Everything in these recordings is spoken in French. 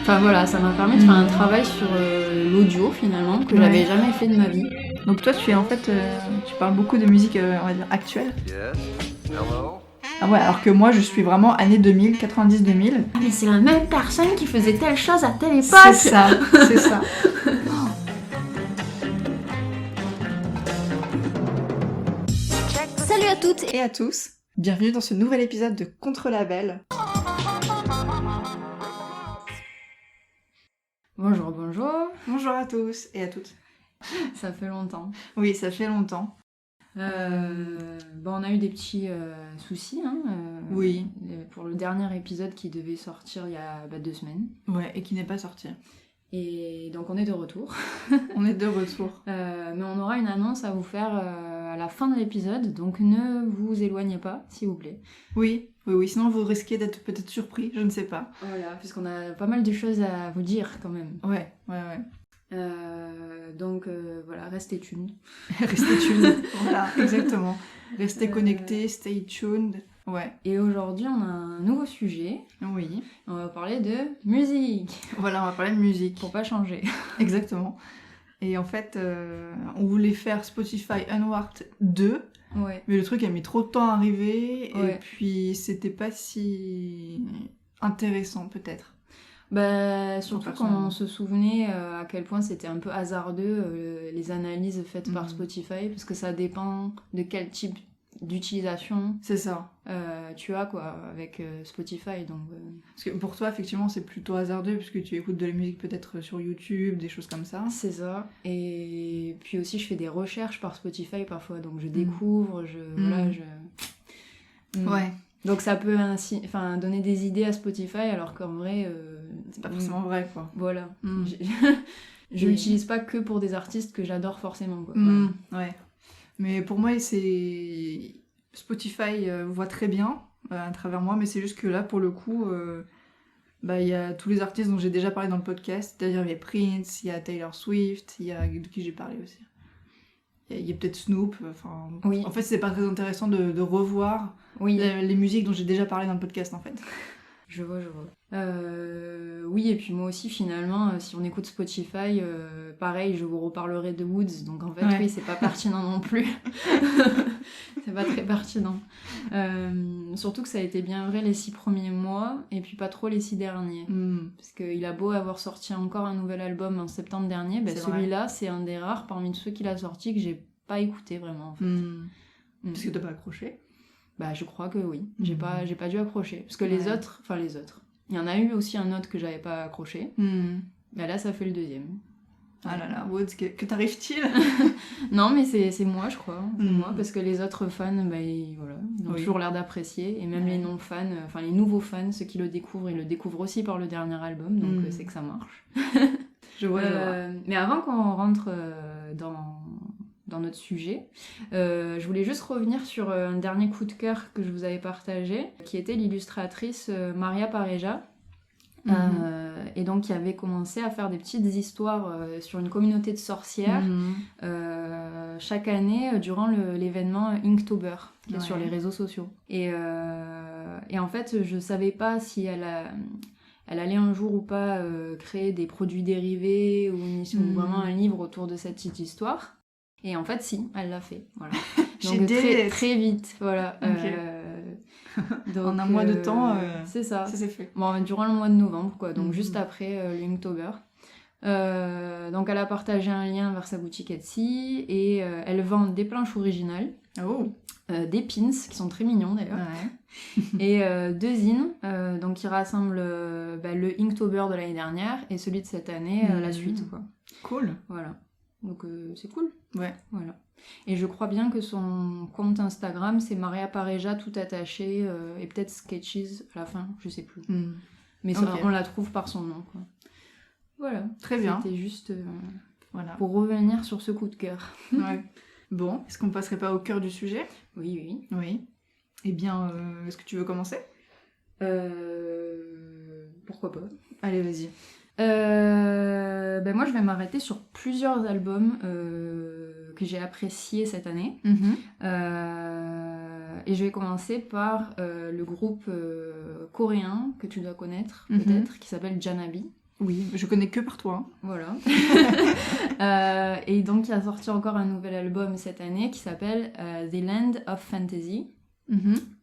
Enfin voilà, ça m'a permis de faire un travail sur l'audio finalement que j'avais jamais fait de ma vie. Donc toi, tu parles beaucoup de musique, on va dire, actuelle. Yes. Hello. Ah ouais, alors que moi, je suis vraiment années 2000, 90-2000. Ah mais c'est la même personne qui faisait telle chose à telle époque. C'est ça, c'est ça. Salut à toutes. Et à tous, bienvenue dans ce nouvel épisode de Contre-Label. Bonjour. Bonjour à tous et à toutes. Ça fait longtemps. Oui, ça fait longtemps. On a eu des petits soucis Oui. Pour le dernier épisode qui devait sortir il y a 2 semaines. Ouais, et qui n'est pas sorti. Et donc on est de retour. On est de retour. Mais on aura une annonce à vous faire à la fin de l'épisode, donc ne vous éloignez pas, s'il vous plaît. Oui, sinon vous risquez d'être peut-être surpris, je ne sais pas. Voilà, puisqu'on a pas mal de choses à vous dire quand même. Ouais. Donc voilà, restez tuned. Restez tuned. Voilà, exactement. Restez connectés, stay tuned. Ouais. Et aujourd'hui, on a un nouveau sujet. Oui. On va parler de musique. Voilà, on va parler de musique. Pour pas changer. Exactement. Et en fait, on voulait faire Spotify Unwrapped 2, Ouais. mais le truc a mis trop de temps à arriver, Ouais. et puis c'était pas si intéressant peut-être. Surtout Pour quand personne. on se souvenait à quel point c'était un peu hasardeux les analyses faites par Spotify, parce que ça dépend de quel type d'utilisation C'est ça. tu as quoi avec Spotify. Donc, Parce que pour toi, effectivement, c'est plutôt hasardeux, puisque tu écoutes de la musique peut-être sur YouTube, des choses comme ça. c'est ça. Et puis aussi, je fais des recherches par Spotify parfois, donc je découvre, Ouais. Donc ça peut ainsi, donner des idées à Spotify, alors qu'en vrai... C'est pas forcément vrai, quoi. Voilà. Mm. Je l'utilise pas que pour des artistes que j'adore forcément, quoi. Ouais. Mais pour moi, c'est... Spotify voit très bien à travers moi, mais c'est juste que là, pour le coup, il y a tous les artistes dont j'ai déjà parlé dans le podcast, c'est-à-dire il y a Prince, il y a Taylor Swift, il y a de qui j'ai parlé aussi. Il y a peut-être Snoop, Oui. En fait, c'est pas très intéressant de revoir Oui. les musiques dont j'ai déjà parlé dans le podcast, en fait. Je vois. Oui, et puis moi aussi, finalement, si on écoute Spotify, pareil, je vous reparlerai de Woods, donc en fait, Ouais. oui, c'est pas pertinent non plus. C'est pas très pertinent. Surtout que ça a été bien vrai les 6 premiers mois, et puis pas trop les 6 derniers. Parce qu'il a beau avoir sorti encore un nouvel album en septembre dernier, C'est celui-là, c'est un des rares parmi tous ceux qu'il a sorti que j'ai pas écouté vraiment, en fait. Parce que t'as pas accroché. Je crois que oui. J'ai pas dû accrocher. Parce que les autres... Il y en a eu aussi un autre que j'avais pas accroché. Mais là, ça fait le deuxième. Ah là là, Woods, que t'arrive-t-il? Non, mais c'est moi, je crois. C'est moi, parce que les autres fans, ils ont toujours l'air d'apprécier. Et même les non-fans, les nouveaux fans, ceux qui le découvrent, ils le découvrent aussi par le dernier album. Donc c'est que ça marche. Je vois. Mais avant qu'on rentre dans notre sujet, je voulais juste revenir sur un dernier coup de cœur que je vous avais partagé, qui était l'illustratrice Maria Pareja, et donc qui avait commencé à faire des petites histoires sur une communauté de sorcières chaque année durant l'événement Inktober, qui est sur les réseaux sociaux. Et en fait, je savais pas si elle allait un jour ou pas créer des produits dérivés ou vraiment un livre autour de cette petite histoire. Et en fait, si, elle l'a fait. Voilà. Donc très vite, voilà. Donc, en un mois de temps, c'est ça. Ça s'est fait. Bon, durant le mois de novembre, quoi. Donc juste après l'Inktober. Donc elle a partagé un lien vers sa boutique Etsy et elle vend des planches originales, des pins qui sont très mignons d'ailleurs, et 2 zines donc qui rassemblent le Inktober de l'année dernière et celui de cette année, la suite, quoi. Cool. Voilà. Donc c'est cool. Ouais. Voilà. Et je crois bien que son compte Instagram, c'est Maria Pareja tout attaché et peut-être Sketches à la fin, je sais plus. Mais ça, on la trouve par son nom, quoi. Voilà. Très bien. C'était juste voilà. pour revenir sur ce coup de cœur. Ouais. Bon, est-ce qu'on passerait pas au cœur du sujet? Oui. Eh bien, est-ce que tu veux commencer? Pourquoi pas. Allez, vas-y. Moi, je vais m'arrêter sur plusieurs albums que j'ai appréciés cette année. Et je vais commencer par le groupe coréen que tu dois connaître, peut-être, qui s'appelle Janabi. Oui, je connais que par toi. Voilà. Et donc il a sorti encore un nouvel album cette année qui s'appelle The Land of Fantasy.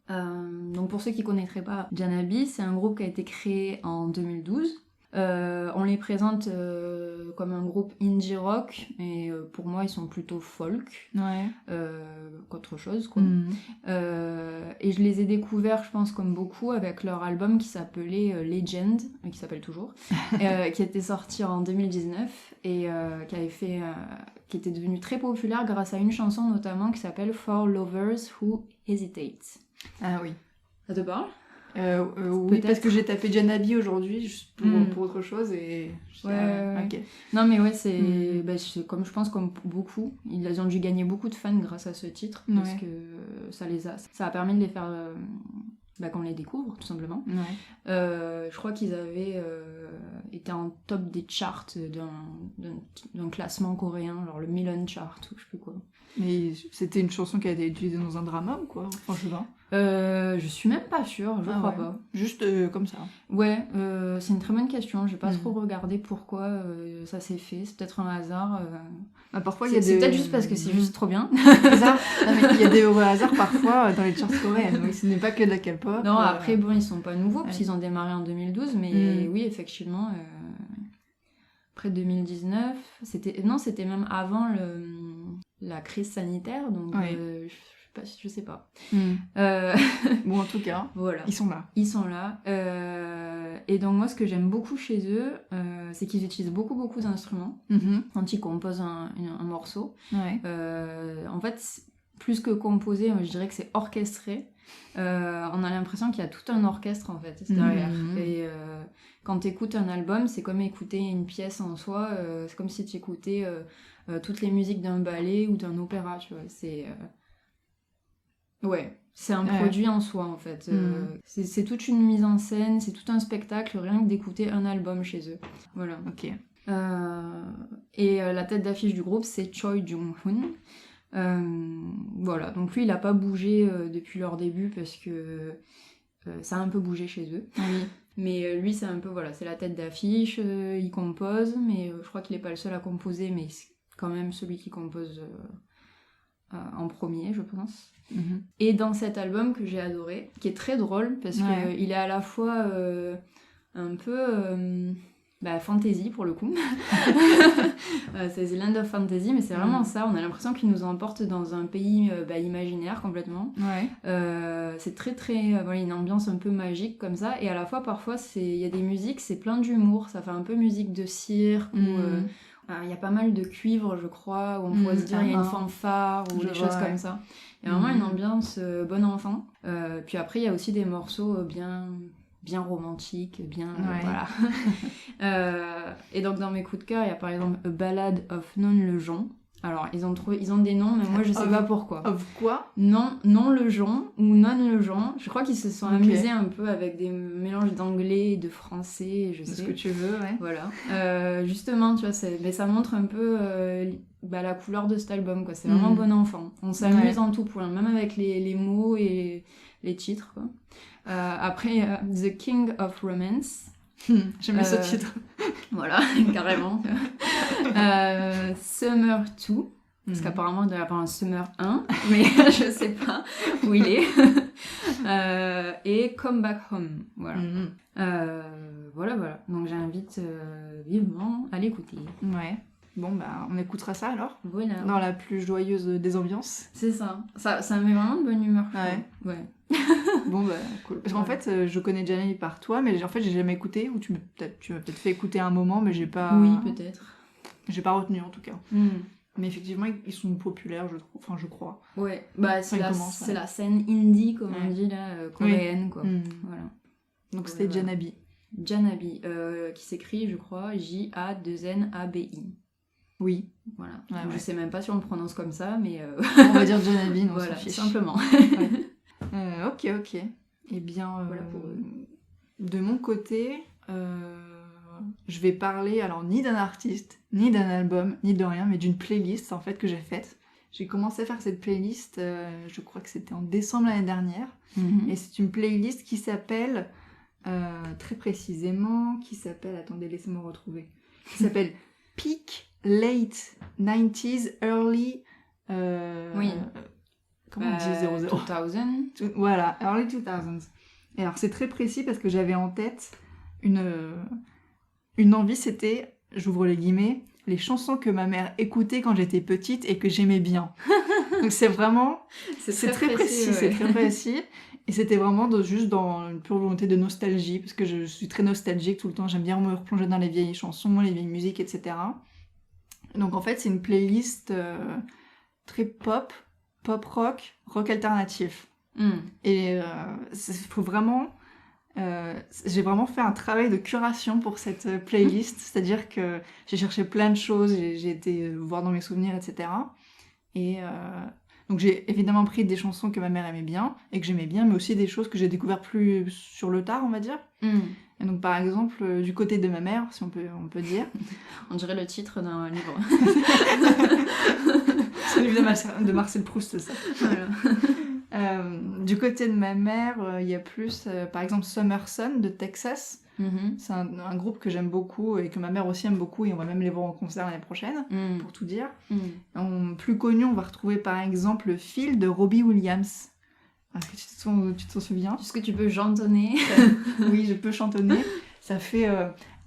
Donc pour ceux qui connaîtraient pas Janabi, c'est un groupe qui a été créé en 2012. On les présente comme un groupe indie rock, et pour moi ils sont plutôt folk qu'autre chose quoi. Et je les ai découverts, je pense comme beaucoup, avec leur album qui s'appelait Legend, qui s'appelle toujours, qui était sorti en 2019 et qui était devenu très populaire grâce à une chanson notamment qui s'appelle For Lovers Who Hesitate. Ah oui. Ça te parle ? Oui, parce que j'ai tapé Janabi aujourd'hui juste pour autre chose et... Okay. Non mais ouais, c'est comme je pense comme beaucoup, ils ont dû gagner beaucoup de fans grâce à ce titre, parce que ça a permis de les faire... qu'on les découvre tout simplement. Je crois qu'ils avaient été en top des charts d'un classement coréen, genre le Million Chart ou je sais plus quoi. Mais c'était une chanson qui a été utilisée dans un drama ou quoi? Franchement. Je suis même pas sûre, je crois pas. Juste comme ça. Ouais, c'est une très bonne question. J'ai pas trop regardé pourquoi ça s'est fait. C'est peut-être un hasard. Parfois, c'est peut-être juste parce que c'est juste trop bien. C'est ça. Non, mais il y a des heureux hasards parfois dans les charts coréennes. Donc ce n'est pas que de la K-pop. Non, après, bon, ils sont pas nouveaux, parce qu'ils ont démarré en 2012. Mais oui, effectivement, après 2019, c'était même avant la crise sanitaire. Donc, je sais pas. Bon, en tout cas, voilà. Ils sont là. Ils sont là. Et donc, moi, ce que j'aime beaucoup chez eux, c'est qu'ils utilisent beaucoup d'instruments quand ils composent un morceau. En fait, plus que composer, je dirais que c'est orchestré. On a l'impression qu'il y a tout un orchestre, en fait, derrière. Et quand tu écoutes un album, c'est comme écouter une pièce en soi. C'est comme si tu écoutais toutes les musiques d'un ballet ou d'un opéra, tu vois. C'est un produit en soi en fait. C'est toute une mise en scène, c'est tout un spectacle, rien que d'écouter un album chez eux. Voilà. Ok. Et la tête d'affiche du groupe, c'est Choi Jung-hoon. Voilà, donc lui il a pas bougé depuis leur début parce que ça a un peu bougé chez eux. Oui. Mais lui c'est un peu, voilà, c'est la tête d'affiche, il compose, mais je crois qu'il est pas le seul à composer, mais c'est quand même celui qui compose en premier, je pense. Et dans cet album que j'ai adoré, qui est très drôle parce qu'il est à la fois un peu fantasy pour le coup. C'est The Land of Fantasy, mais c'est vraiment ça. On a l'impression qu'il nous emporte dans un pays imaginaire complètement. C'est très une ambiance un peu magique comme ça. Et à la fois parfois il y a des musiques, c'est plein d'humour. Ça fait un peu musique de cirque ou il y a pas mal de cuivre, je crois, où on pourrait se dire il y a une fanfare ou des choses comme ça. Il y a vraiment une ambiance bon enfant. Puis après, il y a aussi des morceaux bien romantiques, voilà. Et donc, dans mes coups de cœur, il y a par exemple A Ballad of Non Lejon. Alors, ils ont des noms, mais moi, je sais pas pourquoi. Of quoi? Non Lejon ou Non Lejon. Je crois qu'ils se sont amusés un peu avec des mélanges d'anglais et de français, je sais. Ce que tu veux, ouais. Voilà. Justement, tu vois, ça montre un peu la couleur de cet album, quoi. C'est vraiment bon enfant. On s'amuse en tout point, même avec les mots et les titres, quoi. Après, The King of Romance. J'aime bien ce titre. Voilà, carrément. Summer 2, parce qu'apparemment il doit y avoir un Summer 1, mais je sais pas où il est. Et Come Back Home, voilà. Voilà. Donc j'invite vivement à l'écouter. Ouais. Bon, on écoutera ça alors. Voilà. Dans la plus joyeuse des ambiances. C'est ça. Ça me met vraiment de bonne humeur. Ouais. Bon, cool. Parce qu'en fait, je connais Janabi par toi, mais en fait, j'ai jamais écouté. Ou tu m'as peut-être fait écouter un moment, mais j'ai pas... Oui, peut-être. J'ai pas retenu, en tout cas. Mais effectivement, ils sont populaires, je trouve. Enfin, je crois. Ouais. C'est la scène indie, comme on dit, là, coréenne, quoi. Voilà. Donc, c'était Janabi. Janabi, qui s'écrit, je crois, J-A-2-N-A-B-I. Oui. Voilà. Je sais même pas si on le prononce comme ça, mais... On va dire Janabi, non, voilà, s'en fiche. simplement. Ok. Eh bien, voilà pour eux. De mon côté, je vais parler, alors, ni d'un artiste, ni d'un album, ni de rien, mais d'une playlist, en fait, que j'ai faite. J'ai commencé à faire cette playlist, je crois que c'était en décembre l'année dernière. Et c'est une playlist qui s'appelle très précisément, qui s'appelle... Attendez, laissez-moi retrouver. Qui s'appelle Peak Late 90s Early... Oui. Comment on dit 00 2000. Voilà, Early 2000s. Et alors, c'est très précis parce que j'avais en tête une envie, c'était, j'ouvre les guillemets, les chansons que ma mère écoutait quand j'étais petite et que j'aimais bien. Donc c'est vraiment... C'est très précis, ouais. c'est très précis. Et c'était vraiment juste dans une pure volonté de nostalgie, parce que je suis très nostalgique tout le temps, j'aime bien me replonger dans les vieilles chansons, les vieilles musiques, etc. Donc en fait, c'est une playlist très pop rock, rock alternatif. Et faut vraiment... j'ai vraiment fait un travail de curation pour cette playlist, c'est-à-dire que j'ai cherché plein de choses, j'ai été voir dans mes souvenirs, etc. Et donc j'ai évidemment pris des chansons que ma mère aimait bien et que j'aimais bien, mais aussi des choses que j'ai découvertes plus sur le tard, on va dire. Et donc par exemple, du côté de ma mère, si on peut dire... On dirait le titre d'un livre. C'est le livre de Marcel Proust, ça. Voilà. Du côté de ma mère, il y a plus, par exemple, Summer Sun de Texas. C'est un groupe que j'aime beaucoup et que ma mère aussi aime beaucoup, et on va même les voir en concert l'année prochaine, pour tout dire. Plus connu, on va retrouver par exemple Phil de Robbie Williams. Est-ce que tu t'en souviens? Est-ce que tu peux chantonner? Oui, je peux chantonner. Ça fait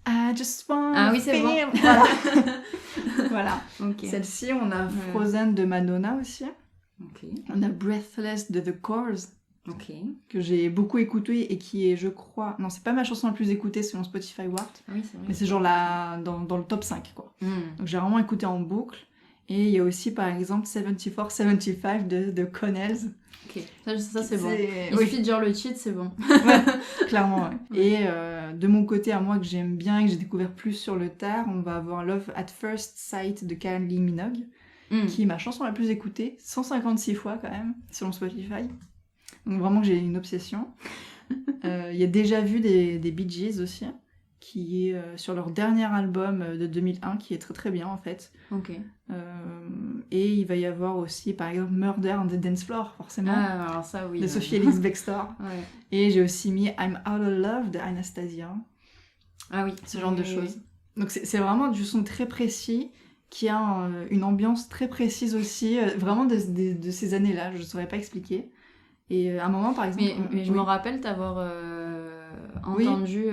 I just want Ah oui, c'est bon. Voilà. Voilà. Okay. Celle-ci, on a Frozen de Madonna aussi. Okay. On a Breathless de The Corrs. Okay. Que j'ai beaucoup écouté et qui est, je crois... Non, c'est pas ma chanson la plus écoutée selon Spotify Wrapped. Oui, c'est vrai. Mais c'est genre dans le top 5, quoi. Donc j'ai vraiment écouté en boucle. Et il y a aussi, par exemple, 74-75 de Connells. Ok, ça c'est bon. Il Oui. suffit de dire le titre, c'est bon. Ouais, clairement, ouais. Et de mon côté, à moi, que j'aime bien et que j'ai découvert plus sur le tard, on va avoir Love at First Sight de Kylie Minogue, qui est ma chanson la plus écoutée, 156 fois quand même, selon Spotify. Donc vraiment que j'ai une obsession. Il y a Déjà Vu des Bee Gees aussi, qui est sur leur dernier album de 2001, qui est très très bien en fait. Ok. Et il va y avoir aussi par exemple Murder on the Dance Floor, forcément. Ah, alors ça oui. De Sophie Ellis Bextor. Ouais. Et j'ai aussi mis I'm Out of Love de Anastasia. Ah oui. Ce genre de choses. Donc c'est vraiment du son très précis, qui a une ambiance très précise aussi, vraiment de ces années-là, je ne saurais pas expliquer. Et à un moment, par exemple... Mais je me rappelle t'avoir entendu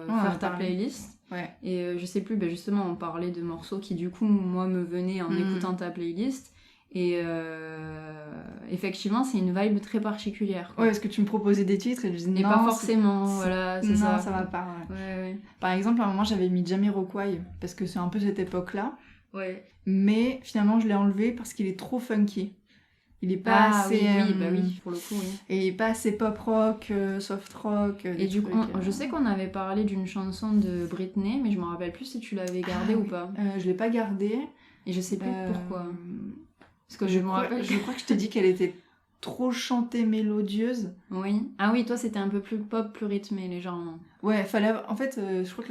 faire ta playlist. Ouais. Et je sais plus, justement, on parlait de morceaux qui, du coup, moi, me venaient en écoutant ta playlist. Et effectivement, c'est une vibe très particulière, quoi. Ouais, parce que tu me proposais des titres et je disais non. Et pas forcément, voilà, c'est ça. Non, ça va pas, ouais. Ouais. Par exemple, à un moment, j'avais mis Jamiroquai, parce que c'est un peu cette époque-là. Ouais. Mais finalement, je l'ai enlevé parce qu'il est trop funky. Il est pas assez... oui, pour le coup, oui. Et il est pas assez pop rock, soft rock... Et du coup, je sais qu'on avait parlé d'une chanson de Britney, mais je me rappelle plus si tu l'avais gardée ou pas. Je l'ai pas gardée. Et je sais plus pourquoi. Parce que je crois que je t'ai dit qu'elle était trop chantée mélodieuse. Oui. Ah oui, toi c'était un peu plus pop, plus rythmé légèrement. Ouais, fallait... En fait, je crois que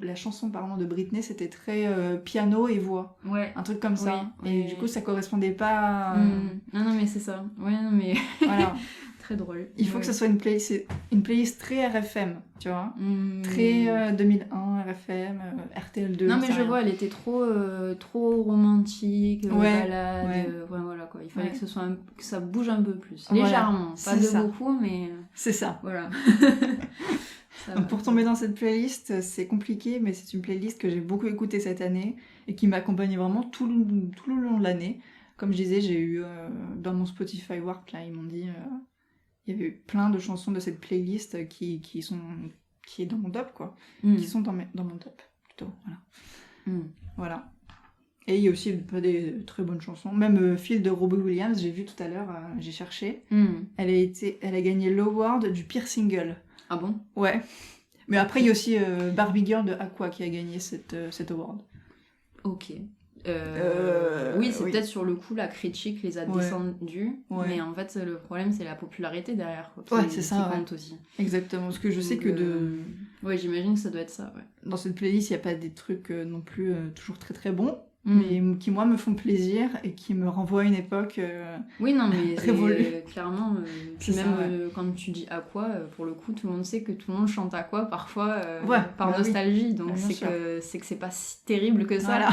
la chanson pardon, de Britney, c'était très piano et voix. Ouais. Un truc comme ça. Oui, et du coup, ça correspondait pas à... Non, mais c'est ça. Ouais, non, mais... Voilà. Très drôle. Il faut que ça soit une playlist très RFM, tu vois. Très 2001, RFM, RTL2. Non, mais je vois, elle était trop romantique, balade. Ouais. Voilà quoi. Il fallait que, que ça bouge un peu plus. Voilà. Légèrement. Pas de beaucoup, mais. C'est ça. Voilà. Donc, pour tomber dans cette playlist, c'est compliqué, mais c'est une playlist que j'ai beaucoup écoutée cette année et qui m'a accompagnée vraiment tout le long de l'année. Comme je disais, j'ai eu dans mon Spotify Wrapped, là, ils m'ont dit. Il y avait eu plein de chansons de cette playlist qui est dans mon top, quoi. Qui sont dans mon top, plutôt. Voilà. Voilà. Et il y a aussi des très bonnes chansons. Même Phil de Robbie Williams, j'ai vu tout à l'heure, j'ai cherché. Elle a gagné l'award du pire single. Ah bon? Ouais. Mais après, il y a aussi Barbie Girl de Aqua qui a gagné cet award. Ok. Oui, c'est peut-être sur le coup la critique les a descendus, mais en fait le problème c'est la popularité derrière c'est ça, compte aussi. Exactement, parce que je sais que ouais, j'imagine que ça doit être ça, ouais. Dans cette playlist, il n'y a pas des trucs non plus toujours très très bons, mais qui moi me font plaisir et qui me renvoient à une époque. Oui, non, mais révolue. Clairement. Puis C'est même ça, ouais. quand tu dis Aqua, pour le coup, tout le monde sait que tout le monde chante Aqua parfois Ouais, par bah oui. nostalgie. Donc Bien sûr. c'est que c'est pas si terrible que ça. Voilà.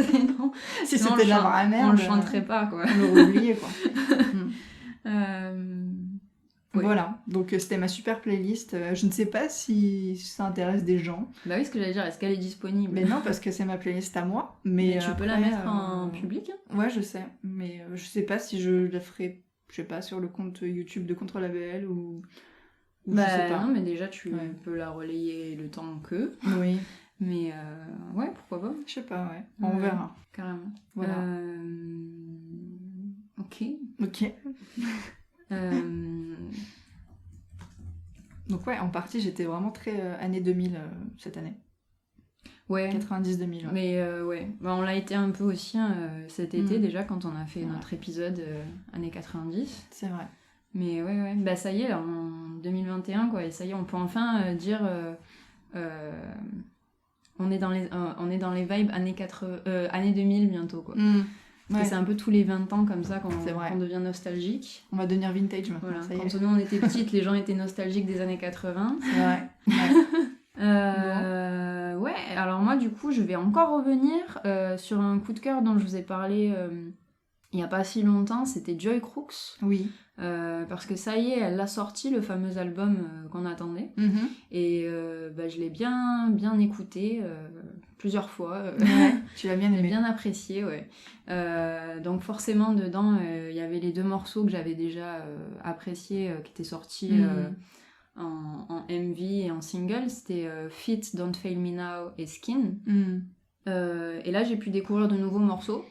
Sinon, Si sinon, c'était de la vraie merde, on le chanterait pas, quoi. on l'aurait oublié, quoi. Oui. Voilà, donc c'était ma super playlist. Je ne sais pas si ça intéresse des gens. Bah oui, ce que j'allais dire, est-ce qu'elle est disponible? Mais non, parce que c'est ma playlist à moi. Mais tu peux la mettre en public, hein. Ouais, je sais. Mais je sais pas si je la ferai, je sais pas, sur le compte YouTube de Contre Label ou bah, je sais pas. Non, mais déjà, tu peux la relayer le temps que. Oui. Mais ouais, pourquoi pas? Je sais pas, ouais. On verra. Carrément. Voilà. Ok. Donc ouais, en partie, j'étais vraiment très année 2000 cette année. Ouais. 90-2000. Ouais. Mais ouais, bah, on l'a été un peu aussi cet été déjà quand on a fait notre épisode années 90. C'est vrai. Mais ouais, bah ça y est, là, en 2021, quoi, et ça y est, on peut enfin dire... on est dans les vibes années 2000 bientôt, quoi. Parce que c'est un peu tous les 20 ans comme ça qu'on devient nostalgique. On va devenir vintage maintenant. Voilà. Ça y est. Quand nous on était petites, les gens étaient nostalgiques des années 80. C'est vrai. Ouais, alors moi du coup je vais encore revenir sur un coup de cœur dont je vous ai parlé il n'y a pas si longtemps, c'était Joy Crooks. Oui. Parce que ça y est, elle a sorti le fameux album qu'on attendait. Et je l'ai bien écouté plusieurs fois. Ouais, tu l'as bien aimé. J'ai bien apprécié, ouais. Donc forcément, dedans, il y avait les 2 morceaux que j'avais déjà appréciés, qui étaient sortis en MV et en single. C'était Fit, Don't Fail Me Now et Skin. Et là, j'ai pu découvrir de nouveaux morceaux,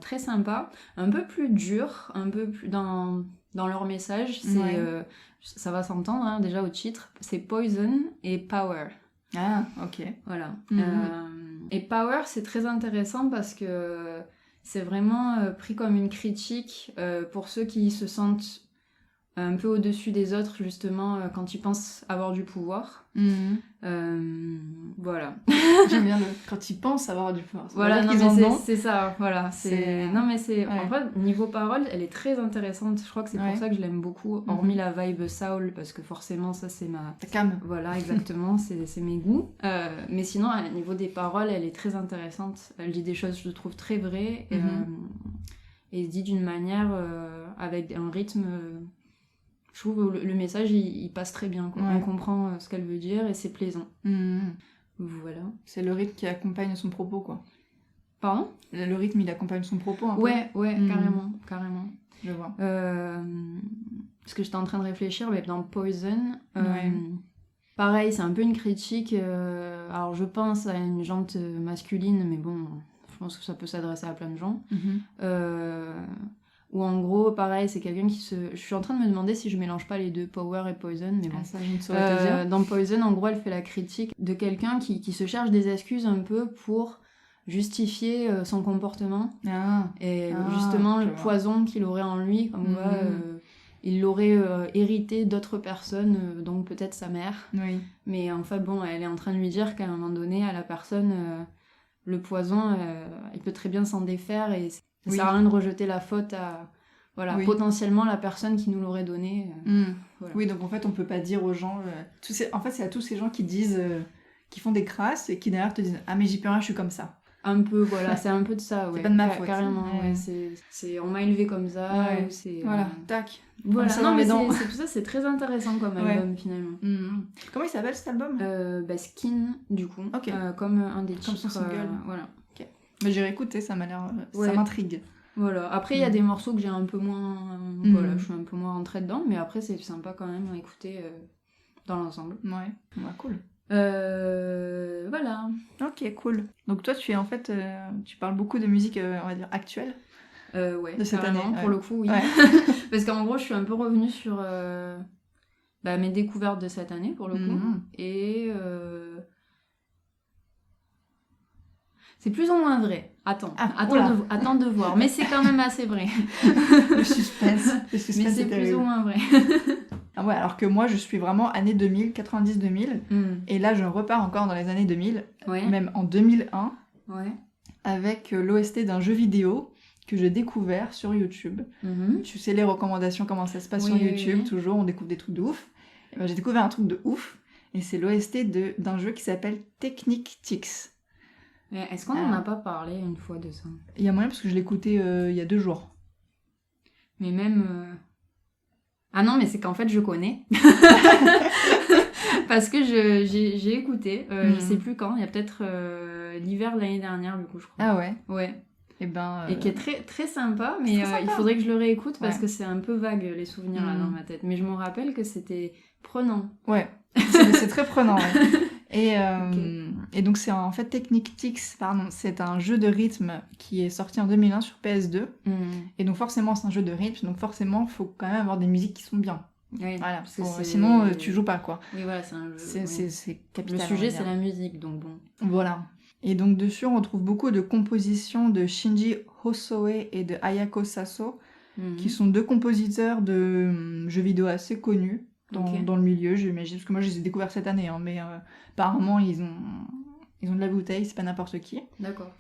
très sympas, un peu plus durs, un peu plus dans leur message. Ça va s'entendre, hein, déjà au titre. C'est Poison et Power. Ah, ok. Voilà. Et Power, c'est très intéressant parce que c'est vraiment pris comme une critique pour ceux qui se sentent un peu au-dessus des autres, justement, quand ils pensent avoir du pouvoir. Voilà. J'aime bien quand ils pensent avoir du pouvoir. Voilà, non, mais c'est ça, voilà. Non, mais c'est... Ouais. En fait, niveau parole, elle est très intéressante. Je crois que c'est pour ça que je l'aime beaucoup, hormis la vibe soul, parce que forcément, ça, c'est ma... Ta cam. Voilà, exactement, c'est mes goûts. Mais sinon, au niveau des paroles, elle est très intéressante. Elle dit des choses, je trouve, très vraies. Et dit d'une manière, avec un rythme... je trouve le message, il passe très bien, quoi. On comprend ce qu'elle veut dire et c'est plaisant. Voilà. C'est le rythme qui accompagne son propos, quoi. Pardon ? Le rythme, il accompagne son propos, un peu. Ouais, carrément. Je vois. Parce que j'étais en train de réfléchir, mais dans Poison, pareil, c'est un peu une critique. Alors, je pense à une jante masculine, mais bon, je pense que ça peut s'adresser à plein de gens. Ou en gros, pareil, c'est quelqu'un qui se... Je suis en train de me demander si je mélange pas les deux, Power et Poison, mais bon. Ah, ça, je ne saurais te dire. Dans Poison, en gros, elle fait la critique de quelqu'un qui se cherche des excuses un peu pour justifier son comportement. Et justement, le poison qu'il aurait en lui, comme quoi il l'aurait hérité d'autres personnes, donc peut-être sa mère. Oui. Mais en fait, bon, elle est en train de lui dire qu'à un moment donné, à la personne, le poison, il peut très bien s'en défaire et... Ça sert à rien de rejeter la faute à potentiellement la personne qui nous l'aurait donné. Voilà. Oui, donc en fait, on peut pas dire aux gens... En fait, c'est à tous ces gens qui disent... qui font des crasses et qui derrière te disent « Ah, mais j'y peux rien, je suis comme ça ». Un peu, voilà, c'est un peu de ça, ouais. C'est pas de ma faute. Carrément, ouais. On m'a élevé comme ça, ou c'est... Voilà, tac. Voilà, non, mais c'est tout ça, c'est très intéressant comme album, finalement. Comment il s'appelle, cet album ? Skin, du coup. Okay. Comme un des comme titres. Son single. Voilà. Mais j'irai écouter, ça m'a l'air... Ça m'intrigue. Voilà. Après, il y a des morceaux que j'ai un peu moins... Voilà, je suis un peu moins rentrée dedans, mais après, c'est sympa quand même à écouter dans l'ensemble. Ouais, cool. Voilà. Ok, cool. Donc toi, tu es en fait... tu parles beaucoup de musique, on va dire, actuelle de cette année. Pour le coup, oui. Parce qu'en gros, je suis un peu revenue sur mes découvertes de cette année, pour le coup. Et... c'est plus ou moins vrai. Attends de voir. Mais c'est quand même assez vrai. Le suspense. Mais c'est plus ou moins vrai. Ah ouais, alors que moi, je suis vraiment année 2000, 90-2000. Et là, je repars encore dans les années 2000. Même en 2001. avec l'OST d'un jeu vidéo que j'ai découvert sur YouTube. Tu sais les recommandations, comment ça se passe sur YouTube, toujours, on découvre des trucs de ouf. Et ben, j'ai découvert un truc de ouf, et c'est l'OST d'un jeu qui s'appelle Technic Tix. Est-ce qu'on n'en a pas parlé une fois de ça? Il y a moyen parce que je l'ai écouté il y a 2 jours. Mais même... Ah non, mais c'est qu'en fait, je connais. Parce que j'ai écouté, je sais plus quand, il y a peut-être l'hiver de l'année dernière, du coup, je crois. Ah ouais? Ouais. Et qui est très, très sympa, mais très sympa. Il faudrait que je le réécoute parce que c'est un peu vague, les souvenirs là dans ma tête. Mais je me rappelle que c'était prenant. Ouais, c'est très prenant, ouais. Et donc c'est en fait Technic Tix, c'est un jeu de rythme qui est sorti en 2001 sur PS2. Et donc forcément c'est un jeu de rythme, donc forcément il faut quand même avoir des musiques qui sont bien. Oui, voilà, sinon tu joues pas quoi. Oui voilà, c'est un jeu. C'est capital. Le sujet c'est la musique, donc bon. Voilà. Et donc dessus on retrouve beaucoup de compositions de Shinji Hosoe et de Ayako Saso, qui sont 2 compositeurs de jeux vidéo assez connus. Dans le milieu, j'imagine, parce que moi je les ai découverts cette année, mais apparemment ils ont de la bouteille, c'est pas n'importe qui. D'accord.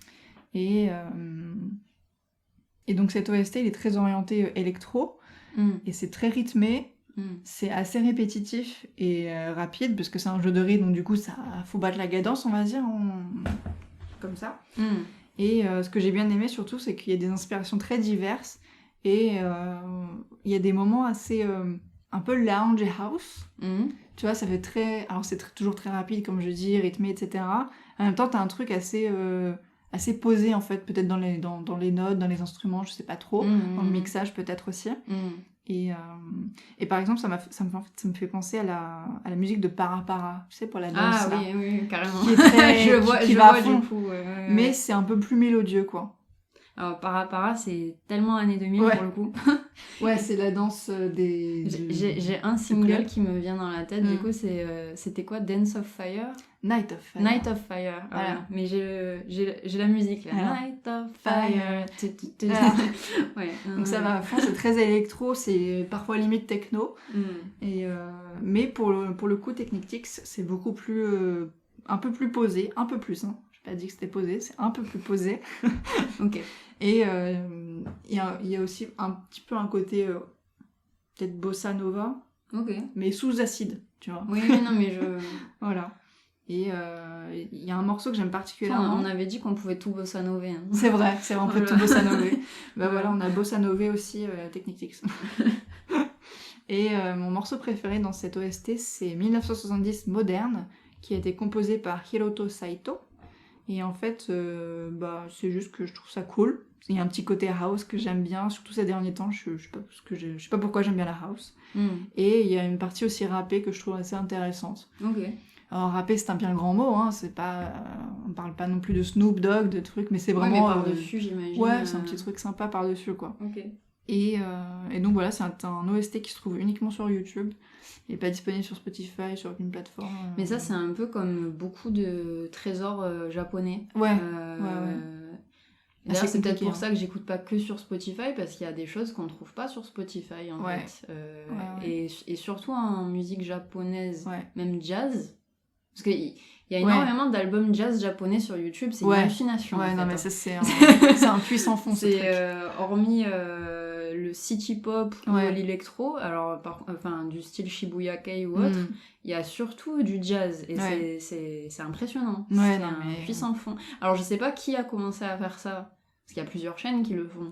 Et donc cet OST il est très orienté électro, et c'est très rythmé, c'est assez répétitif et rapide, parce que c'est un jeu de rythme, donc du coup ça faut battre la cadence, on va dire, comme ça. Et ce que j'ai bien aimé surtout, c'est qu'il y a des inspirations très diverses, et il y a des moments assez... un peu lounge et house. Tu vois, ça fait très... Alors c'est toujours très rapide, comme je dis, rythmé, etc. En même temps, t'as un truc assez posé, en fait, peut-être dans les notes, dans les instruments, je sais pas trop. Dans le mixage, peut-être aussi. Et par exemple, ça me fait penser à la musique de Para Para, tu sais, pour la danse. Ah oui, carrément. Qui est très... je vois du coup. Mais c'est un peu plus mélodieux, quoi. Alors, Para Para, c'est tellement années 2000 pour le coup. Ouais, c'est la danse des... J'ai un single qui me vient dans la tête, du coup, c'était quoi? Dance of Fire? Night of Fire. Night of Fire, voilà. Mais j'ai la musique, là. Voilà. Night of Fire. Voilà. Ouais. Donc ça va à fond, c'est très électro, c'est parfois limite techno. Mais pour le coup, Technic Tix, c'est beaucoup plus... un peu plus posé, un peu plus, hein. J'ai pas dit que c'était posé, c'est un peu plus posé. Ok. Et il y a aussi un petit peu un côté peut-être bossa nova, mais sous acide, tu vois. Oui, non, mais voilà. Et il y a un morceau que j'aime particulièrement. On avait dit qu'on pouvait tout bossa nover. Hein. C'est vrai, on peut tout bossa nover. Voilà, on a bossa nové aussi, Technic Tix. Et mon morceau préféré dans cette OST, c'est 1970 Moderne, qui a été composé par Hiroto Saito. Et en fait, c'est juste que je trouve ça cool. Il y a un petit côté house que j'aime bien, surtout ces derniers temps. Je sais pas pourquoi j'aime bien la house. Et il y a une partie aussi rappée que je trouve assez intéressante. Alors rapper, c'est un bien grand mot, hein. C'est pas, on parle pas non plus de Snoop Dogg, de trucs, mais c'est vraiment... Ouais, mais par-dessus, j'imagine. Ouais, c'est un petit truc sympa par-dessus, quoi. Et donc voilà, c'est un OST qui se trouve uniquement sur YouTube. Il n'est pas disponible sur Spotify, sur aucune plateforme. Mais ça, c'est un peu comme beaucoup de trésors japonais. Ouais. D'ailleurs, c'est peut-être pour ça que j'écoute pas que sur Spotify, parce qu'il y a des choses qu'on trouve pas sur Spotify, en fait. Et surtout en musique japonaise, même jazz. Parce qu'il y a énormément d'albums jazz japonais sur YouTube, c'est une hallucination. Ouais, en fait, non, mais ça, c'est un puissant fond, ce truc. Hormis le city pop ou l'électro, alors du style Shibuya Kei ou autre, il y a surtout du jazz, et c'est impressionnant. C'est un puissant fond. Alors je sais pas qui a commencé à faire ça, parce qu'il y a plusieurs chaînes qui le font.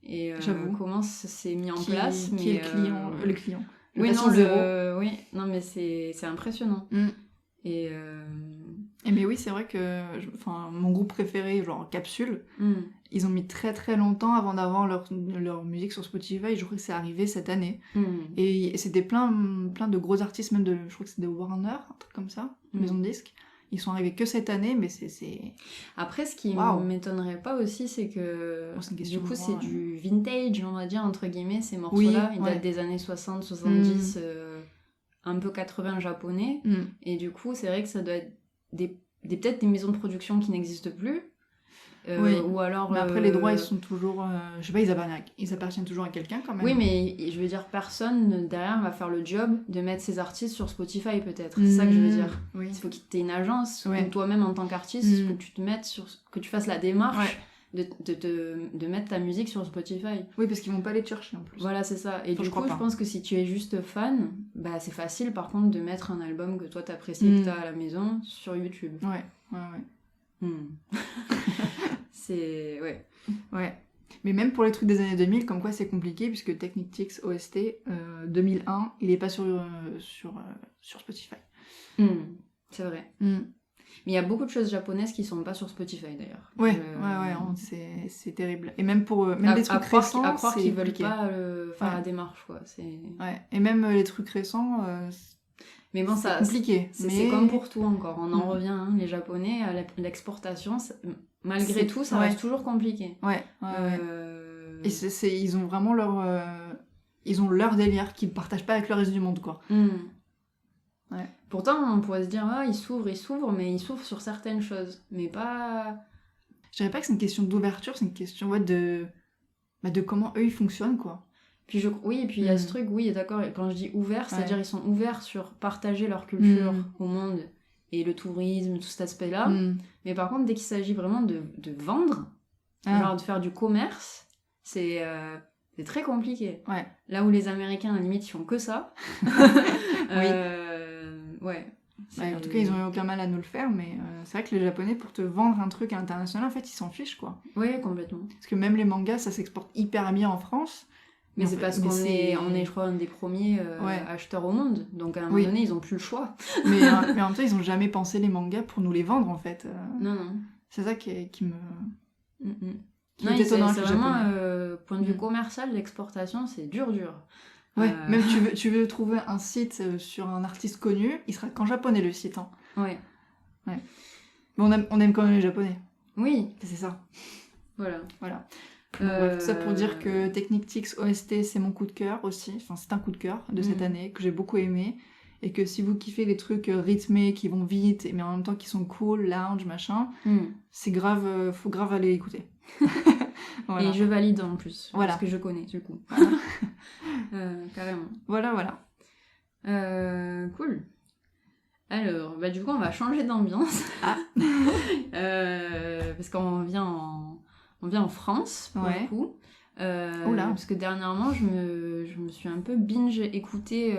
Et comment ça s'est mis en place. Qui est le client Oui, non, non, mais c'est impressionnant. Mais oui, c'est vrai que mon groupe préféré, genre Capsule, ils ont mis très très longtemps avant d'avoir leur musique sur Spotify. Je crois que c'est arrivé cette année. Et c'était plein de gros artistes, même je crois que c'est de Warner, un truc comme ça, maison de disques. Ils sont arrivés que cette année, mais c'est... Après, ce qui m'étonnerait pas aussi, c'est que du coup, c'est du vintage, on va dire, entre guillemets, ces morceaux-là. Ils datent des années 60, 70... un peu 80 japonais, et du coup c'est vrai que ça doit être peut-être des maisons de production qui n'existent plus, Oui. Ou alors... Mais après, les droits, ils sont toujours... je sais pas, ils appartiennent toujours à quelqu'un, quand même. Oui, mais je veux dire, personne derrière va faire le job de mettre ses artistes sur Spotify, peut-être. C'est ça que je veux dire. Oui. Il faut que tu aies une agence, Ouais. ou toi-même, en tant qu'artiste, il faut que tu te mettes que tu fasses la démarche de mettre ta musique sur Spotify. Oui, parce qu'ils vont pas aller te chercher, en plus. Voilà, c'est ça. Et du coup, je pense que si tu es juste fan, bah, c'est facile, par contre, de mettre un album que toi, t'apprécies et que t'as à la maison sur YouTube. Ouais. C'est... Ouais. Mais même pour les trucs des années 2000, comme quoi c'est compliqué, puisque Technics OST 2001, il est pas sur Spotify. C'est vrai. Mais il y a beaucoup de choses japonaises qui sont pas sur Spotify, d'ailleurs. Ouais, c'est terrible. Et même pour même les trucs récents, à croire qu'ils veulent compliqué. pas faire la démarche, quoi. Ouais. Et même les trucs récents, mais bon, c'est compliqué. C'est comme pour tout encore. On en revient, hein, les Japonais, à l'exportation, malgré tout, ça reste toujours compliqué. Ouais. Et ils ont vraiment leur délire qu'ils partagent pas avec le reste du monde, quoi. Ouais. Pourtant, on pourrait se dire, ils s'ouvrent, mais ils s'ouvrent sur certaines choses. Mais pas... Je dirais pas que c'est une question d'ouverture, c'est une question de comment eux, ils fonctionnent, quoi. Puis il y a ce truc, oui, d'accord, quand je dis ouvert, c'est-à-dire ils sont ouverts sur partager leur culture au monde et le tourisme, tout cet aspect-là. Mais par contre, dès qu'il s'agit vraiment de vendre, genre de faire du commerce, c'est très compliqué. Ouais. Là où les Américains, à la limite, ils font que ça. En tout cas, ils ont eu aucun mal à nous le faire, mais c'est vrai que les Japonais, pour te vendre un truc à l'international, en fait, ils s'en fichent, quoi. Oui, complètement. Parce que même les mangas, ça s'exporte hyper bien en France. Mais c'est parce qu'on est, je crois, un des premiers acheteurs au monde. Donc à un moment donné, ils ont plus le choix. mais en même temps, ils ont jamais pensé les mangas pour nous les vendre, en fait. Non. C'est ça qui me... Qui est étonnant. C'est vraiment, point de vue commercial, l'exportation, c'est dur. Ouais, même tu veux trouver un site sur un artiste connu, il sera qu'en japonais, le site. Hein. Ouais. Mais on aime quand même les Japonais. Oui. C'est ça. Voilà. Donc, tout ça pour dire que Technics OST, c'est mon coup de cœur aussi. Enfin, c'est un coup de cœur de cette année que j'ai beaucoup aimé. Et que si vous kiffez les trucs rythmés qui vont vite, mais en même temps qui sont cool, lounge, machin, c'est grave, faut grave aller écouter. Voilà. Et je valide en plus, parce que je connais du coup. Carrément. Voilà. Cool. Alors, du coup, on va changer d'ambiance. Parce qu'on vient en France, pour le coup. Parce que dernièrement, je me suis un peu binge écouté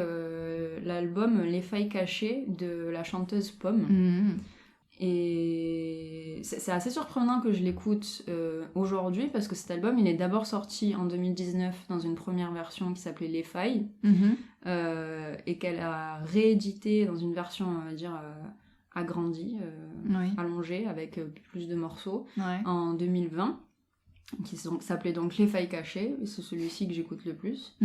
l'album Les Failles Cachées de la chanteuse Pomme. Et c'est assez surprenant que je l'écoute aujourd'hui, parce que cet album, il est d'abord sorti en 2019 dans une première version qui s'appelait Les Failles, et qu'elle a réédité dans une version, on va dire, agrandie, allongée, avec plus de morceaux, en 2020. Qui s'appelait donc Les Failles Cachées, et c'est celui-ci que j'écoute le plus,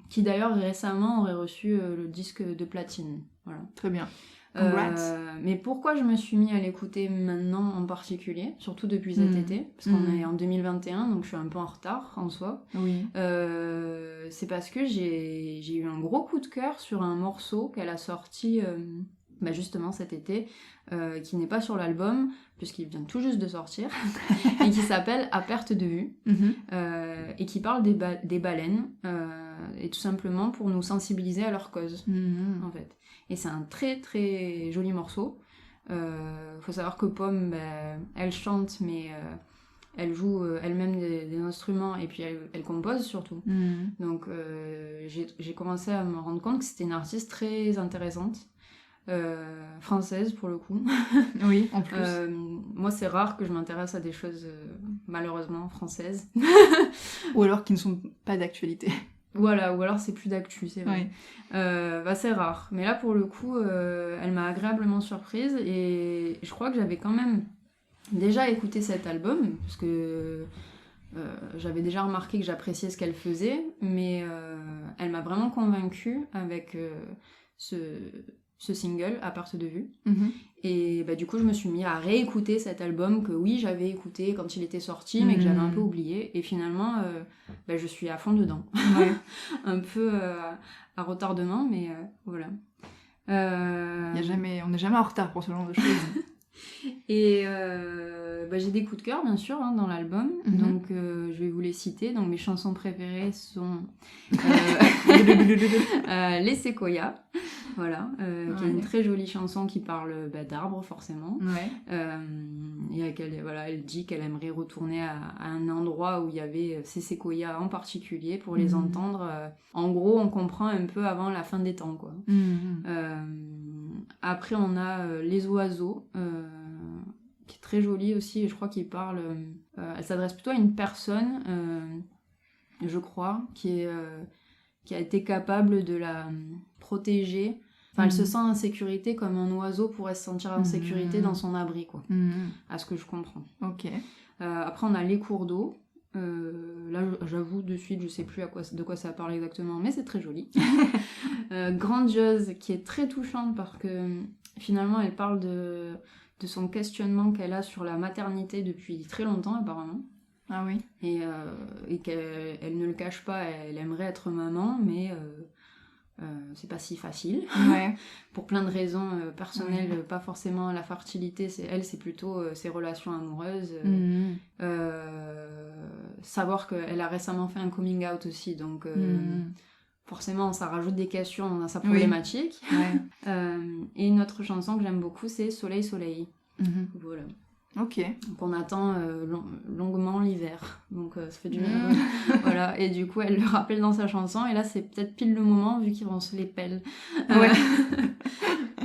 qui d'ailleurs récemment aurait reçu le disque de platine. Voilà. Très bien. Congrats. Mais pourquoi je me suis mis à l'écouter maintenant en particulier, surtout depuis cet été, parce qu'on est en 2021, donc je suis un peu en retard en soi. C'est parce que j'ai eu un gros coup de cœur sur un morceau qu'elle a sorti justement cet été, qui n'est pas sur l'album, puisqu'il vient tout juste de sortir, et qui s'appelle À perte de vue, et qui parle des baleines, et tout simplement pour nous sensibiliser à leur cause, en fait. Et c'est un très très joli morceau. Faut savoir que Pomme, elle chante, mais elle joue elle-même des instruments, et puis elle compose surtout. Donc j'ai commencé à me rendre compte que c'était une artiste très intéressante. Française pour le coup. Oui, en plus. Moi, c'est rare que je m'intéresse à des choses malheureusement françaises. Ou alors qui ne sont pas d'actualité. Voilà, ou alors c'est plus d'actu, c'est vrai. C'est rare. Mais là, pour le coup, elle m'a agréablement surprise, et je crois que j'avais quand même déjà écouté cet album, parce que j'avais déjà remarqué que j'appréciais ce qu'elle faisait, mais elle m'a vraiment convaincue avec ce single, À perte de vue. Et du coup, je me suis mis à réécouter cet album que oui, j'avais écouté quand il était sorti, mais que j'avais un peu oublié. Et finalement, je suis à fond dedans. Un peu à retardement, mais voilà. On n'est jamais en retard pour ce genre de choses. Et j'ai des coups de cœur, bien sûr, hein, dans l'album. Mhm. Donc, je vais vous les citer. Donc, mes chansons préférées sont Les Séquoias. Voilà, qui est une très jolie chanson qui parle d'arbres, forcément. Ouais. Et elle dit qu'elle aimerait retourner à un endroit où il y avait ces séquoias en particulier pour les entendre. En gros, on comprend un peu avant la fin des temps, quoi. Après, on a Les Oiseaux, qui est très jolie aussi, et je crois qu'il parle... elle s'adresse plutôt à une personne, je crois, qui a été capable de la protéger. Enfin, elle se sent en sécurité comme un oiseau pourrait se sentir en sécurité dans son abri, quoi. À ce que je comprends. Ok. Après, on a Les Cours d'eau. Là, j'avoue, de suite, je sais plus de quoi ça parle exactement, mais c'est très joli. Grandiose, qui est très touchante parce que finalement, elle parle de son questionnement qu'elle a sur la maternité depuis très longtemps, apparemment. Ah oui. Et qu'elle ne le cache pas, elle aimerait être maman, mais c'est pas si facile. Ouais. Pour plein de raisons personnelles, pas forcément la fertilité, c'est plutôt ses relations amoureuses. Savoir qu'elle a récemment fait un coming out aussi, donc forcément ça rajoute des questions à sa problématique. Ouais. Et une autre chanson que j'aime beaucoup, c'est Soleil Soleil. Voilà. Ok. Donc on attend longuement l'hiver, donc ça fait du bien. Voilà, et du coup elle le rappelle dans sa chanson, et là c'est peut-être pile le moment vu qu'ils vont se les pelle. Ouais.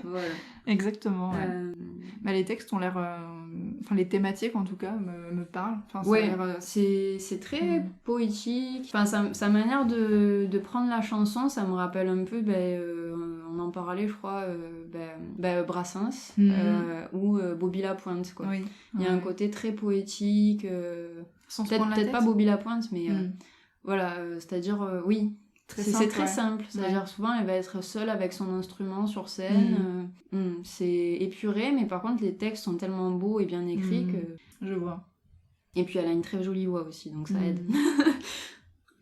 Voilà. Exactement. Ouais. Les textes ont l'air, enfin les thématiques en tout cas me parlent. Enfin, ouais, c'est très poétique. Enfin sa manière de prendre la chanson, ça me rappelle un peu, on en parlait je crois, Brassens ou Bobby Lapointe, quoi. Oui. Il y a un côté très poétique, peut-être pas Bobby Lapointe, mais voilà, c'est-à-dire oui. C'est très simple, c'est-à-dire souvent elle va être seule avec son instrument sur scène, c'est épuré, mais par contre les textes sont tellement beaux et bien écrits que... Je vois. Et puis elle a une très jolie voix aussi, donc ça aide.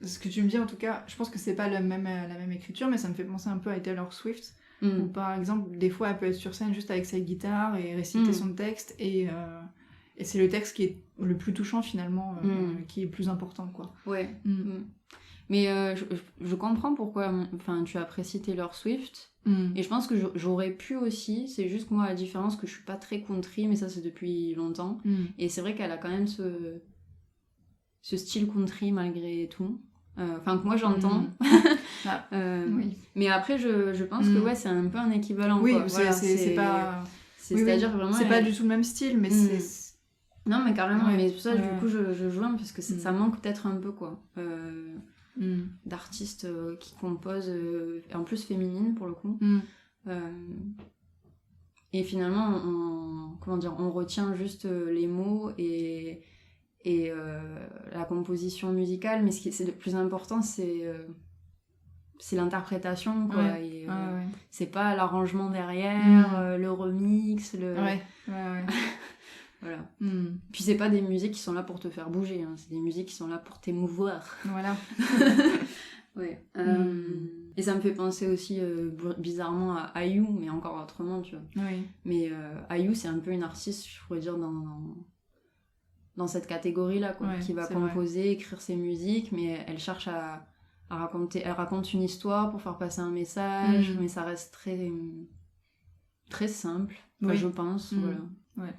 Ce que tu me dis en tout cas, je pense que c'est pas la même écriture, mais ça me fait penser un peu à Taylor Swift, où par exemple des fois elle peut être sur scène juste avec sa guitare et réciter son texte, et c'est le texte qui est le plus touchant finalement, qui est plus important, quoi. Ouais. Mais je comprends pourquoi tu apprécies Taylor Swift. Et je pense que j'aurais pu aussi. C'est juste que moi, la différence, que je suis pas très country, mais ça c'est depuis longtemps. Et c'est vrai qu'elle a quand même ce style country malgré tout. Enfin, que moi j'entends. Oui. Mais après, je pense que c'est un peu un équivalent. Oui, quoi. Voilà, c'est pas... C'est-à-dire vraiment... C'est pas du tout le même style, mais c'est... Non, mais carrément. Mais c'est pour ça, du coup, je joins, parce que ça manque peut-être un peu, quoi. D'artistes qui composent, en plus féminines pour le coup. Et finalement, on retient juste les mots et la composition musicale, mais ce qui est le plus important, c'est l'interprétation, quoi. Et, c'est pas l'arrangement derrière, le remix, le... Voilà. Puis c'est pas des musiques qui sont là pour te faire bouger, hein. C'est des musiques qui sont là pour t'émouvoir. Voilà. Ouais. Et ça me fait penser aussi bizarrement à IU, mais encore autrement, tu vois. Oui. Mais IU, c'est un peu une artiste, je pourrais dire, dans cette catégorie-là, quoi, qui va composer, écrire ses musiques, mais elle cherche à raconter... Elle raconte une histoire pour faire passer un message, mais ça reste très, très simple, je pense. Voilà. Ouais.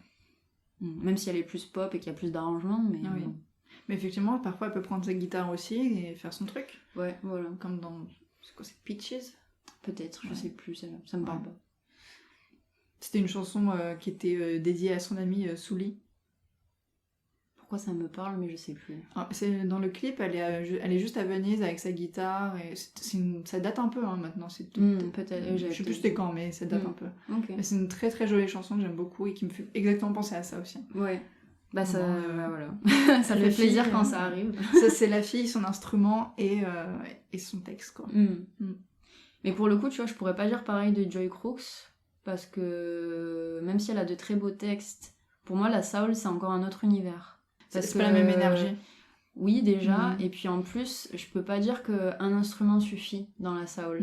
Même si elle est plus pop et qu'il y a plus d'arrangements, mais... Oui. Mais effectivement, parfois elle peut prendre sa guitare aussi et faire son truc. Ouais, voilà. Comme dans... C'est quoi, c'est Peaches ? Peut-être, je sais plus, ça me parle pas. C'était une chanson qui était dédiée à son amie Souli. Pourquoi ça me parle, mais je sais plus. C'est dans le clip, elle est juste à Venise avec sa guitare, et ça date un peu maintenant. Peut-être. Je sais plus c'était quand, mais ça date un peu. Okay. Mais c'est une très très jolie chanson que j'aime beaucoup et qui me fait exactement penser à ça aussi. Ouais. Bah ça, voilà. Ça fait plaisir quand ça arrive. Ça, c'est la fille, son instrument et son texte, quoi. Mais pour le coup, tu vois, je pourrais pas dire pareil de Joy Crooks, parce que même si elle a de très beaux textes, pour moi la soul c'est encore un autre univers. C'est pas la même énergie. Oui, déjà. Et puis en plus, je peux pas dire qu'un instrument suffit dans la soul.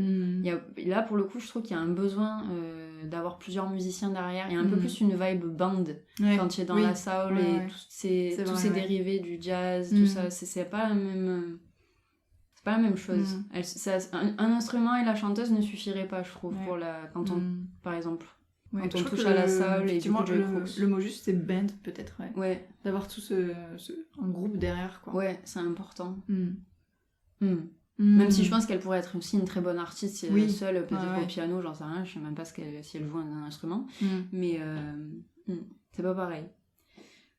Là, pour le coup, je trouve qu'il y a un besoin d'avoir plusieurs musiciens derrière. Il y a un peu plus une vibe band quand tu es dans la soul et tous ces dérivés du jazz, tout ça. C'est pas la même... C'est pas la même chose. Un instrument et la chanteuse ne suffirait pas, je trouve, pour quand on... Par exemple... Ouais, quand on touche à la soul et du coup le mot juste c'est band peut-être ouais. D'avoir tout un groupe derrière quoi. Ouais, c'est important. Même si je pense qu'elle pourrait être aussi une très bonne artiste si elle est seule peut-être au piano, j'en sais rien, je sais même pas si elle joue un instrument, mais c'est pas pareil.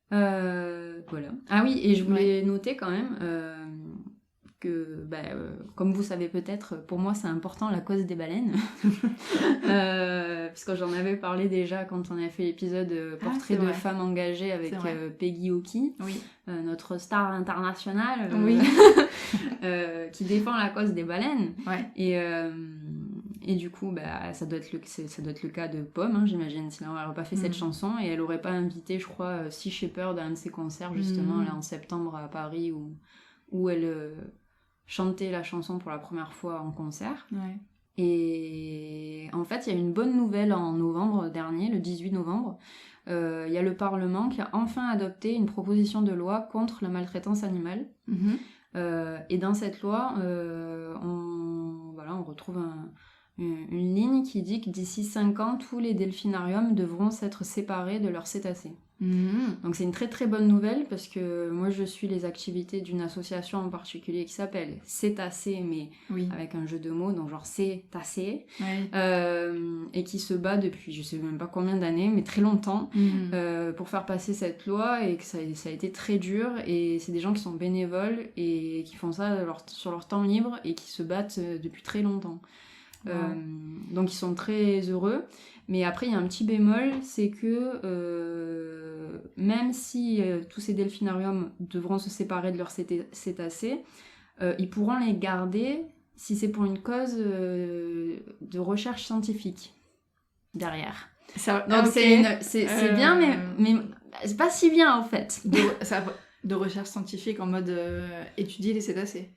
Voilà. Ah oui, et je voulais noter quand même que, comme vous savez peut-être, pour moi c'est important la cause des baleines. Puisque j'en avais parlé déjà quand on avait fait l'épisode Portrait de femmes engagées avec Peggy Oki, notre star internationale, qui défend la cause des baleines. Et du coup, ça doit être le cas de Pomme, hein, j'imagine, sinon elle n'aurait pas fait cette chanson et elle n'aurait pas invité, je crois, Sea Shepherd à un de ses concerts, justement, là en septembre à Paris, où elle chantait la chanson pour la première fois en concert. Et en fait, il y a une bonne nouvelle en novembre dernier, le 18 novembre. Il y a le Parlement qui a enfin adopté une proposition de loi contre la maltraitance animale. Et dans cette loi, on retrouve une ligne qui dit que d'ici 5 ans, tous les delphinariums devront s'être séparés de leurs cétacés. Donc c'est une très très bonne nouvelle parce que moi je suis les activités d'une association en particulier qui s'appelle Cétacés, mais avec un jeu de mots, donc genre Cétacés, et qui se bat depuis je sais même pas combien d'années, mais très longtemps, pour faire passer cette loi, et que ça a été très dur, et c'est des gens qui sont bénévoles et qui font ça sur leur temps libre et qui se battent depuis très longtemps. Donc ils sont très heureux, mais après il y a un petit bémol, c'est que même si tous ces delphinariums devront se séparer de leurs cétacés, ils pourront les garder si c'est pour une cause de recherche scientifique derrière. Donc c'est bien, mais c'est pas si bien en fait. De recherche scientifique en mode étudier les cétacés.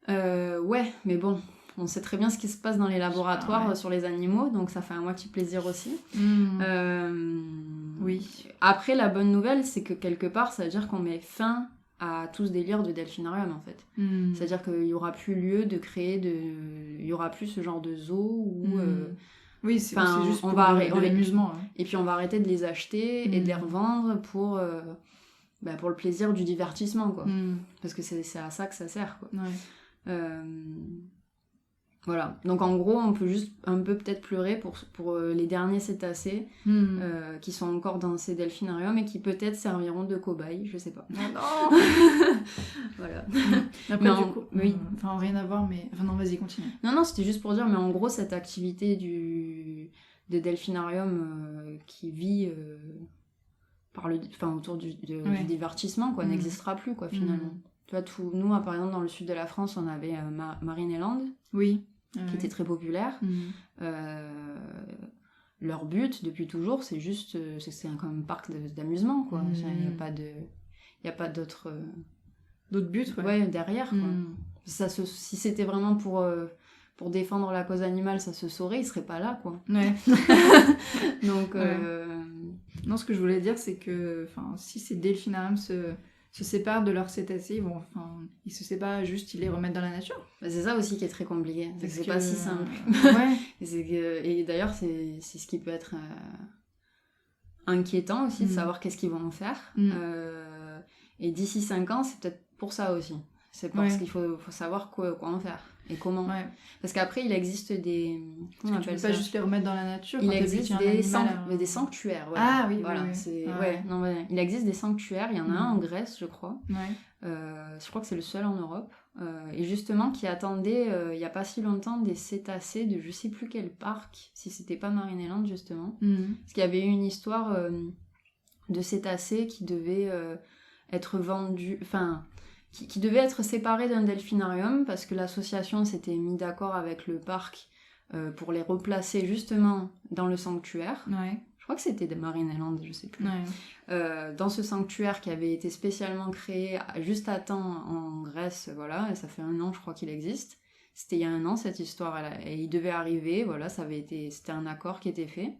Ouais, mais bon, on sait très bien ce qui se passe dans les laboratoires sur les animaux, donc ça fait à moitié plaisir aussi. Après, la bonne nouvelle, c'est que quelque part, ça veut dire qu'on met fin à tout ce délire de delphinarium, en fait. C'est-à-dire qu'il n'y aura plus lieu de créer il n'y aura plus ce genre de zoo où... Oui, c'est juste pour l'amusement. Et puis on va arrêter de les acheter et de les revendre pour le plaisir du divertissement, quoi. Parce que c'est à ça que ça sert, quoi. Voilà, donc en gros on peut juste un peu peut-être pleurer pour les derniers cétacés qui sont encore dans ces delphinariums et qui peut-être serviront de cobayes, je sais pas. Non. Voilà. Après du coup, enfin rien à voir, mais enfin non, vas-y, continue. Non, c'était juste pour dire, mais en gros cette activité des delphinariums qui vit autour du divertissement, quoi, n'existera plus, quoi, finalement. Tu vois, nous, par exemple, dans le sud de la France, on avait Marineland, qui était très populaire. Leur but, depuis toujours, c'est juste... c'est comme un parc d'amusement, quoi. Il n'y a pas d'autres buts derrière, quoi. Si c'était vraiment pour défendre la cause animale, ça se saurait, ils seraient pas là, quoi. Donc... Non, ce que je voulais dire, c'est que si ces delphinariums se séparent de leurs cétacés, ils se séparent juste, ils les remettent dans la nature. C'est ça aussi qui est très compliqué, c'est pas si simple. Et d'ailleurs, c'est ce qui peut être inquiétant aussi, de savoir qu'est-ce qu'ils vont en faire. Et d'ici 5 ans, c'est peut-être pour ça aussi. C'est parce qu'il faut savoir quoi en faire et comment. Parce qu'après, il existe des... Comment on appelle ça ? Tu peux pas juste les remettre dans la nature. Il existe des sanctuaires. Ah oui, voilà. Il existe des sanctuaires. Il y en a un en Grèce, je crois. Je crois que c'est le seul en Europe. Et justement, qui attendait, il y a pas si longtemps, des cétacés de je sais plus quel parc, si c'était pas Marineland, justement. Parce qu'il y avait eu une histoire de cétacés qui devait être vendus... qui devait être séparé d'un delphinarium parce que l'association s'était mis d'accord avec le parc pour les replacer justement dans le sanctuaire. Je crois que c'était des Marineland, je sais plus. Dans ce sanctuaire qui avait été spécialement créé juste à temps en Grèce, voilà, et ça fait 1 an je crois qu'il existe. C'était il y a 1 an cette histoire, et il devait arriver, voilà, c'était un accord qui était fait.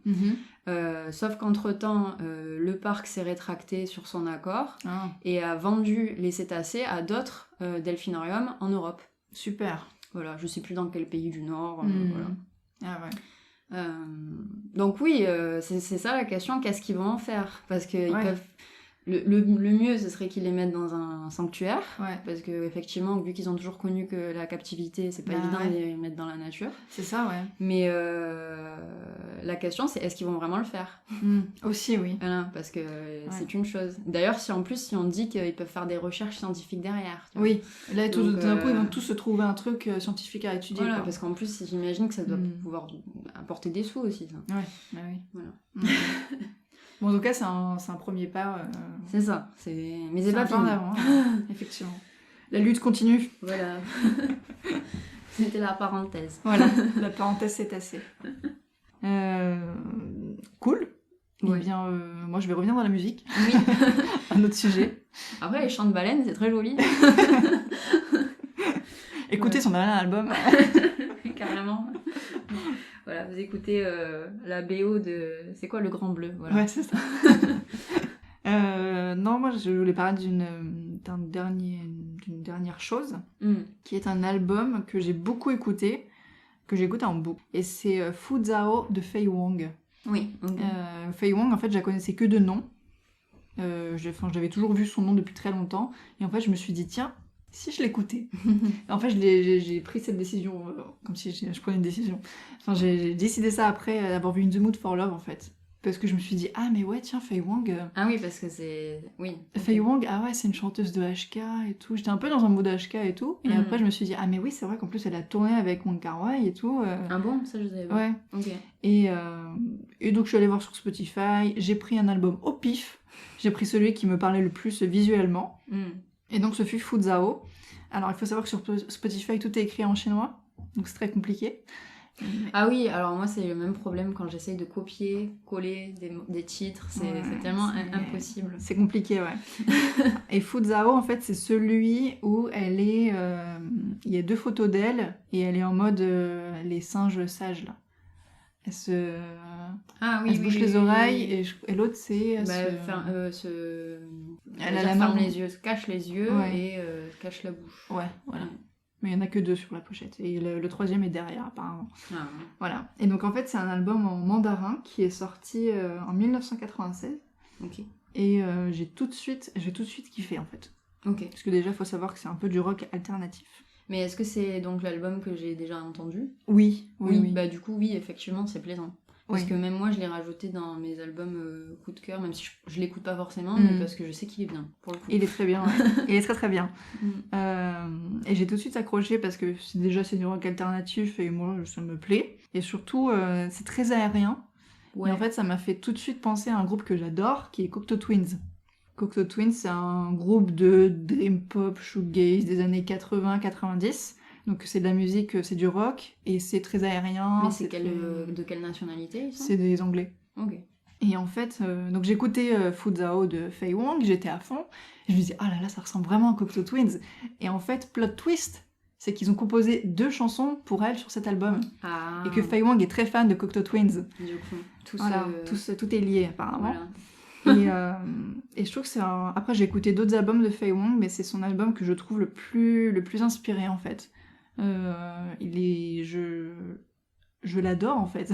Sauf qu'entre-temps, le parc s'est rétracté sur son accord et a vendu les cétacés à d'autres delphinariums en Europe. Super. Voilà, je sais plus dans quel pays du Nord. Voilà. Ah ouais. Donc oui, c'est ça la question, qu'est-ce qu'ils vont en faire? Parce qu'ils peuvent... Le mieux, ce serait qu'ils les mettent dans un sanctuaire, parce que effectivement, vu qu'ils ont toujours connu que la captivité, c'est pas évident de les mettre dans la nature. C'est ça, ouais. Mais la question, c'est est-ce qu'ils vont vraiment le faire? Aussi, oui. Voilà, parce que c'est une chose. D'ailleurs, si on dit qu'ils peuvent faire des recherches scientifiques derrière. Oui, là, tout d'un coup, ils vont tous se trouver un truc scientifique à étudier. Voilà, parce qu'en plus, j'imagine que ça doit pouvoir apporter des sous aussi, ça. Ouais, bah oui. Voilà. Bon, en tout cas, c'est un premier pas. C'est ça. Mais c'est pas fini. En avant, effectivement. La lutte continue. Voilà. C'était la parenthèse. Voilà, la parenthèse c'est assez. Cool. Eh bien, moi, je vais revenir dans la musique. Oui. Un autre sujet. Après, les chants de baleines, c'est très joli. Écoutez son dernier album. Carrément. Voilà, vous écoutez la BO de... C'est quoi, Le Grand Bleu, voilà. Ouais, c'est ça. Non, moi, je voulais parler d'une dernière chose, qui est un album que j'ai beaucoup écouté, que j'ai écouté en boucle. Et c'est Fu Zhao de Fei Wong. Oui. Okay. Fei Wong, en fait, je la connaissais que de nom. J'avais toujours vu son nom depuis très longtemps. Et en fait, je me suis dit, tiens, si je l'écoutais. En fait, j'ai pris cette décision, comme si je prenais une décision. Enfin, j'ai décidé ça après avoir vu In the Mood for Love, en fait. Parce que je me suis dit, ah mais ouais, tiens, Fei Wong... Ah oui, parce que c'est... Oui. Fei Wong, ah ouais, c'est une chanteuse de HK et tout. J'étais un peu dans un mood HK et tout. Et après, je me suis dit, ah mais oui, c'est vrai qu'en plus, elle a tourné avec Wong Kar-wai et tout. Ah bon? Ça, je savais pas. Ouais. Ok. Et donc, je suis allée voir sur Spotify. J'ai pris un album au pif. J'ai pris celui qui me parlait le plus visuellement. Et donc, ce fut Fu Zhao. Alors, il faut savoir que sur Spotify, tout est écrit en chinois. Donc, c'est très compliqué. Ah oui, alors moi c'est le même problème quand j'essaye de copier, coller des titres, c'est tellement impossible. C'est compliqué, ouais. Et Fu Zhao, en fait, c'est celui où elle est... il y a 2 photos d'elle et elle est en mode les singes sages, là. Elle se... elle se bouche les oreilles et l'autre c'est... elle a la ferme les yeux, cache les yeux et cache la bouche. Ouais, voilà. Mais il n'y en a que 2 sur la pochette. Et le 3e est derrière, apparemment. Ah. Voilà. Et donc, en fait, c'est un album en mandarin qui est sorti en 1996. Ok. Et j'ai tout de suite kiffé, en fait. Ok. Parce que déjà, il faut savoir que c'est un peu du rock alternatif. Mais est-ce que c'est donc l'album que j'ai déjà entendu? Oui. Bah du coup, oui, effectivement, c'est plaisant. Parce que même moi, je l'ai rajouté dans mes albums coup de cœur, même si je l'écoute pas forcément, mais parce que je sais qu'il est bien, pour le coup. Il est très bien, ouais. Il est très très bien. Et j'ai tout de suite accroché parce que c'est du rock alternatif et moi, ça me plaît. Et surtout, c'est très aérien. Ouais. Et en fait, ça m'a fait tout de suite penser à un groupe que j'adore, qui est Cocteau Twins. Cocteau Twins, c'est un groupe de dream pop, shoegaze des années 80-90. Donc c'est de la musique, c'est du rock, et c'est très aérien. Mais c'est de quelle nationalité ils sont? C'est des Anglais. Ok. Et en fait, donc j'écoutais Fu Zhao de Fei Wong, j'étais à fond, et je me disais, ah là là, ça ressemble vraiment à Cocteau Twins. Et en fait, plot twist, c'est qu'ils ont composé 2 chansons pour elle sur cet album. Ah. Et que Fei Wong est très fan de Cocteau Twins. Du coup, tout est lié apparemment. Voilà. Et je trouve que c'est un... Après, j'ai écouté d'autres albums de Fei Wong, mais c'est son album que je trouve le plus inspiré en fait. Je l'adore en fait.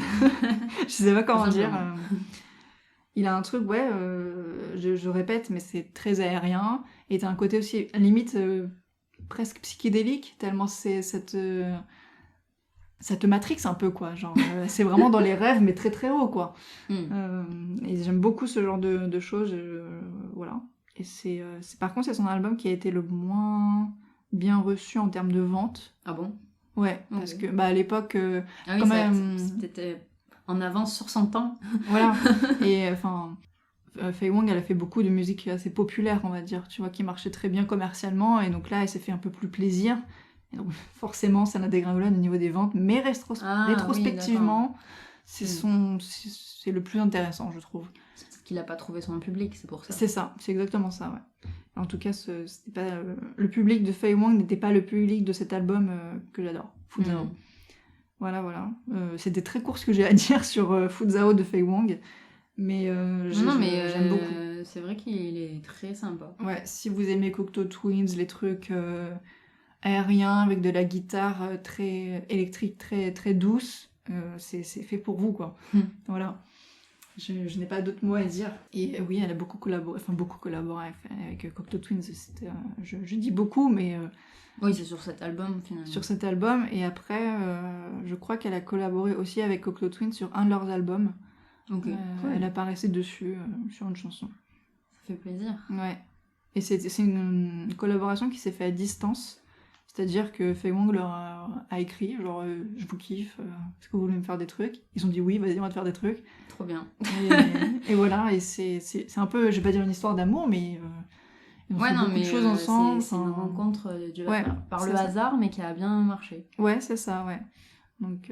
Je sais pas comment dire. Il a un truc, je répète, mais c'est très aérien. Et t'as un côté aussi, limite, presque psychédélique, tellement c'est ça te matrix un peu, quoi. Genre, c'est vraiment dans les rêves, mais très très haut, quoi. Et j'aime beaucoup ce genre de choses. Voilà. Et par contre, c'est son album qui a été le moins bien reçu en termes de vente. Ah bon? Ouais, parce que à l'époque, ah oui, quand même, c'était en avance sur son temps. Voilà. Et enfin, Fei Wong, elle a fait beaucoup de musique assez populaire, on va dire, tu vois, qui marchait très bien commercialement, et donc là, elle s'est fait un peu plus plaisir. Et donc forcément, ça n'a dégringolé au niveau des ventes, mais rétrospectivement, c'est le plus intéressant, je trouve. C'est qu'il n'a pas trouvé son public, c'est pour ça. C'est ça, c'est exactement ça, ouais. En tout cas, c'était pas, le public de Faye Wong n'était pas le public de cet album que j'adore, Fuzhao. Voilà. C'était très court ce que j'ai à dire sur Fuzhao de Faye Wong, mais j'aime beaucoup. C'est vrai qu'il est très sympa. Ouais, si vous aimez Cocteau Twins, les trucs aériens avec de la guitare très électrique, très, très douce, c'est fait pour vous, quoi. Voilà. Je n'ai pas d'autres mots à dire. Et oui, elle a beaucoup collaboré avec Cocteau Twins. Je dis beaucoup, mais... oui, c'est sur cet album, finalement. Sur cet album. Et après, je crois qu'elle a collaboré aussi avec Cocteau Twins sur un de leurs albums. Ok, cool. Elle apparaissait dessus, sur une chanson. Ça fait plaisir. Ouais. Et c'est une collaboration qui s'est faite à distance. C'est-à-dire que Faye Wong leur a écrit, genre, je vous kiffe, est-ce que vous voulez me faire des trucs? Ils ont dit oui, vas-y, on va te faire des trucs. Trop bien. Et voilà, et c'est un peu, je vais pas dire une histoire d'amour, mais ils ont fait beaucoup de choses ensemble. C'est une rencontre par le ça. hasard, mais qui a bien marché. Ouais, c'est ça, ouais. Donc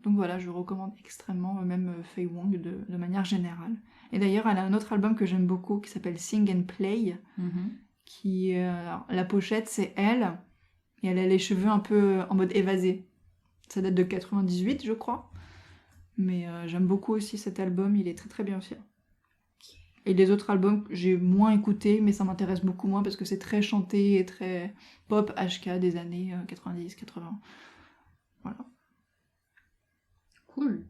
voilà, je recommande extrêmement, même Faye Wong de manière générale. Et d'ailleurs, elle a un autre album que j'aime beaucoup qui s'appelle Sing and Play, qui, alors, la pochette, c'est elle. Et elle a les cheveux un peu en mode évasé. Ça date de 98, je crois. Mais j'aime beaucoup aussi cet album, il est très très bien fait. Et les autres albums, j'ai moins écouté, mais ça m'intéresse beaucoup moins parce que c'est très chanté et très pop HK des années 90, 80. Voilà. Cool.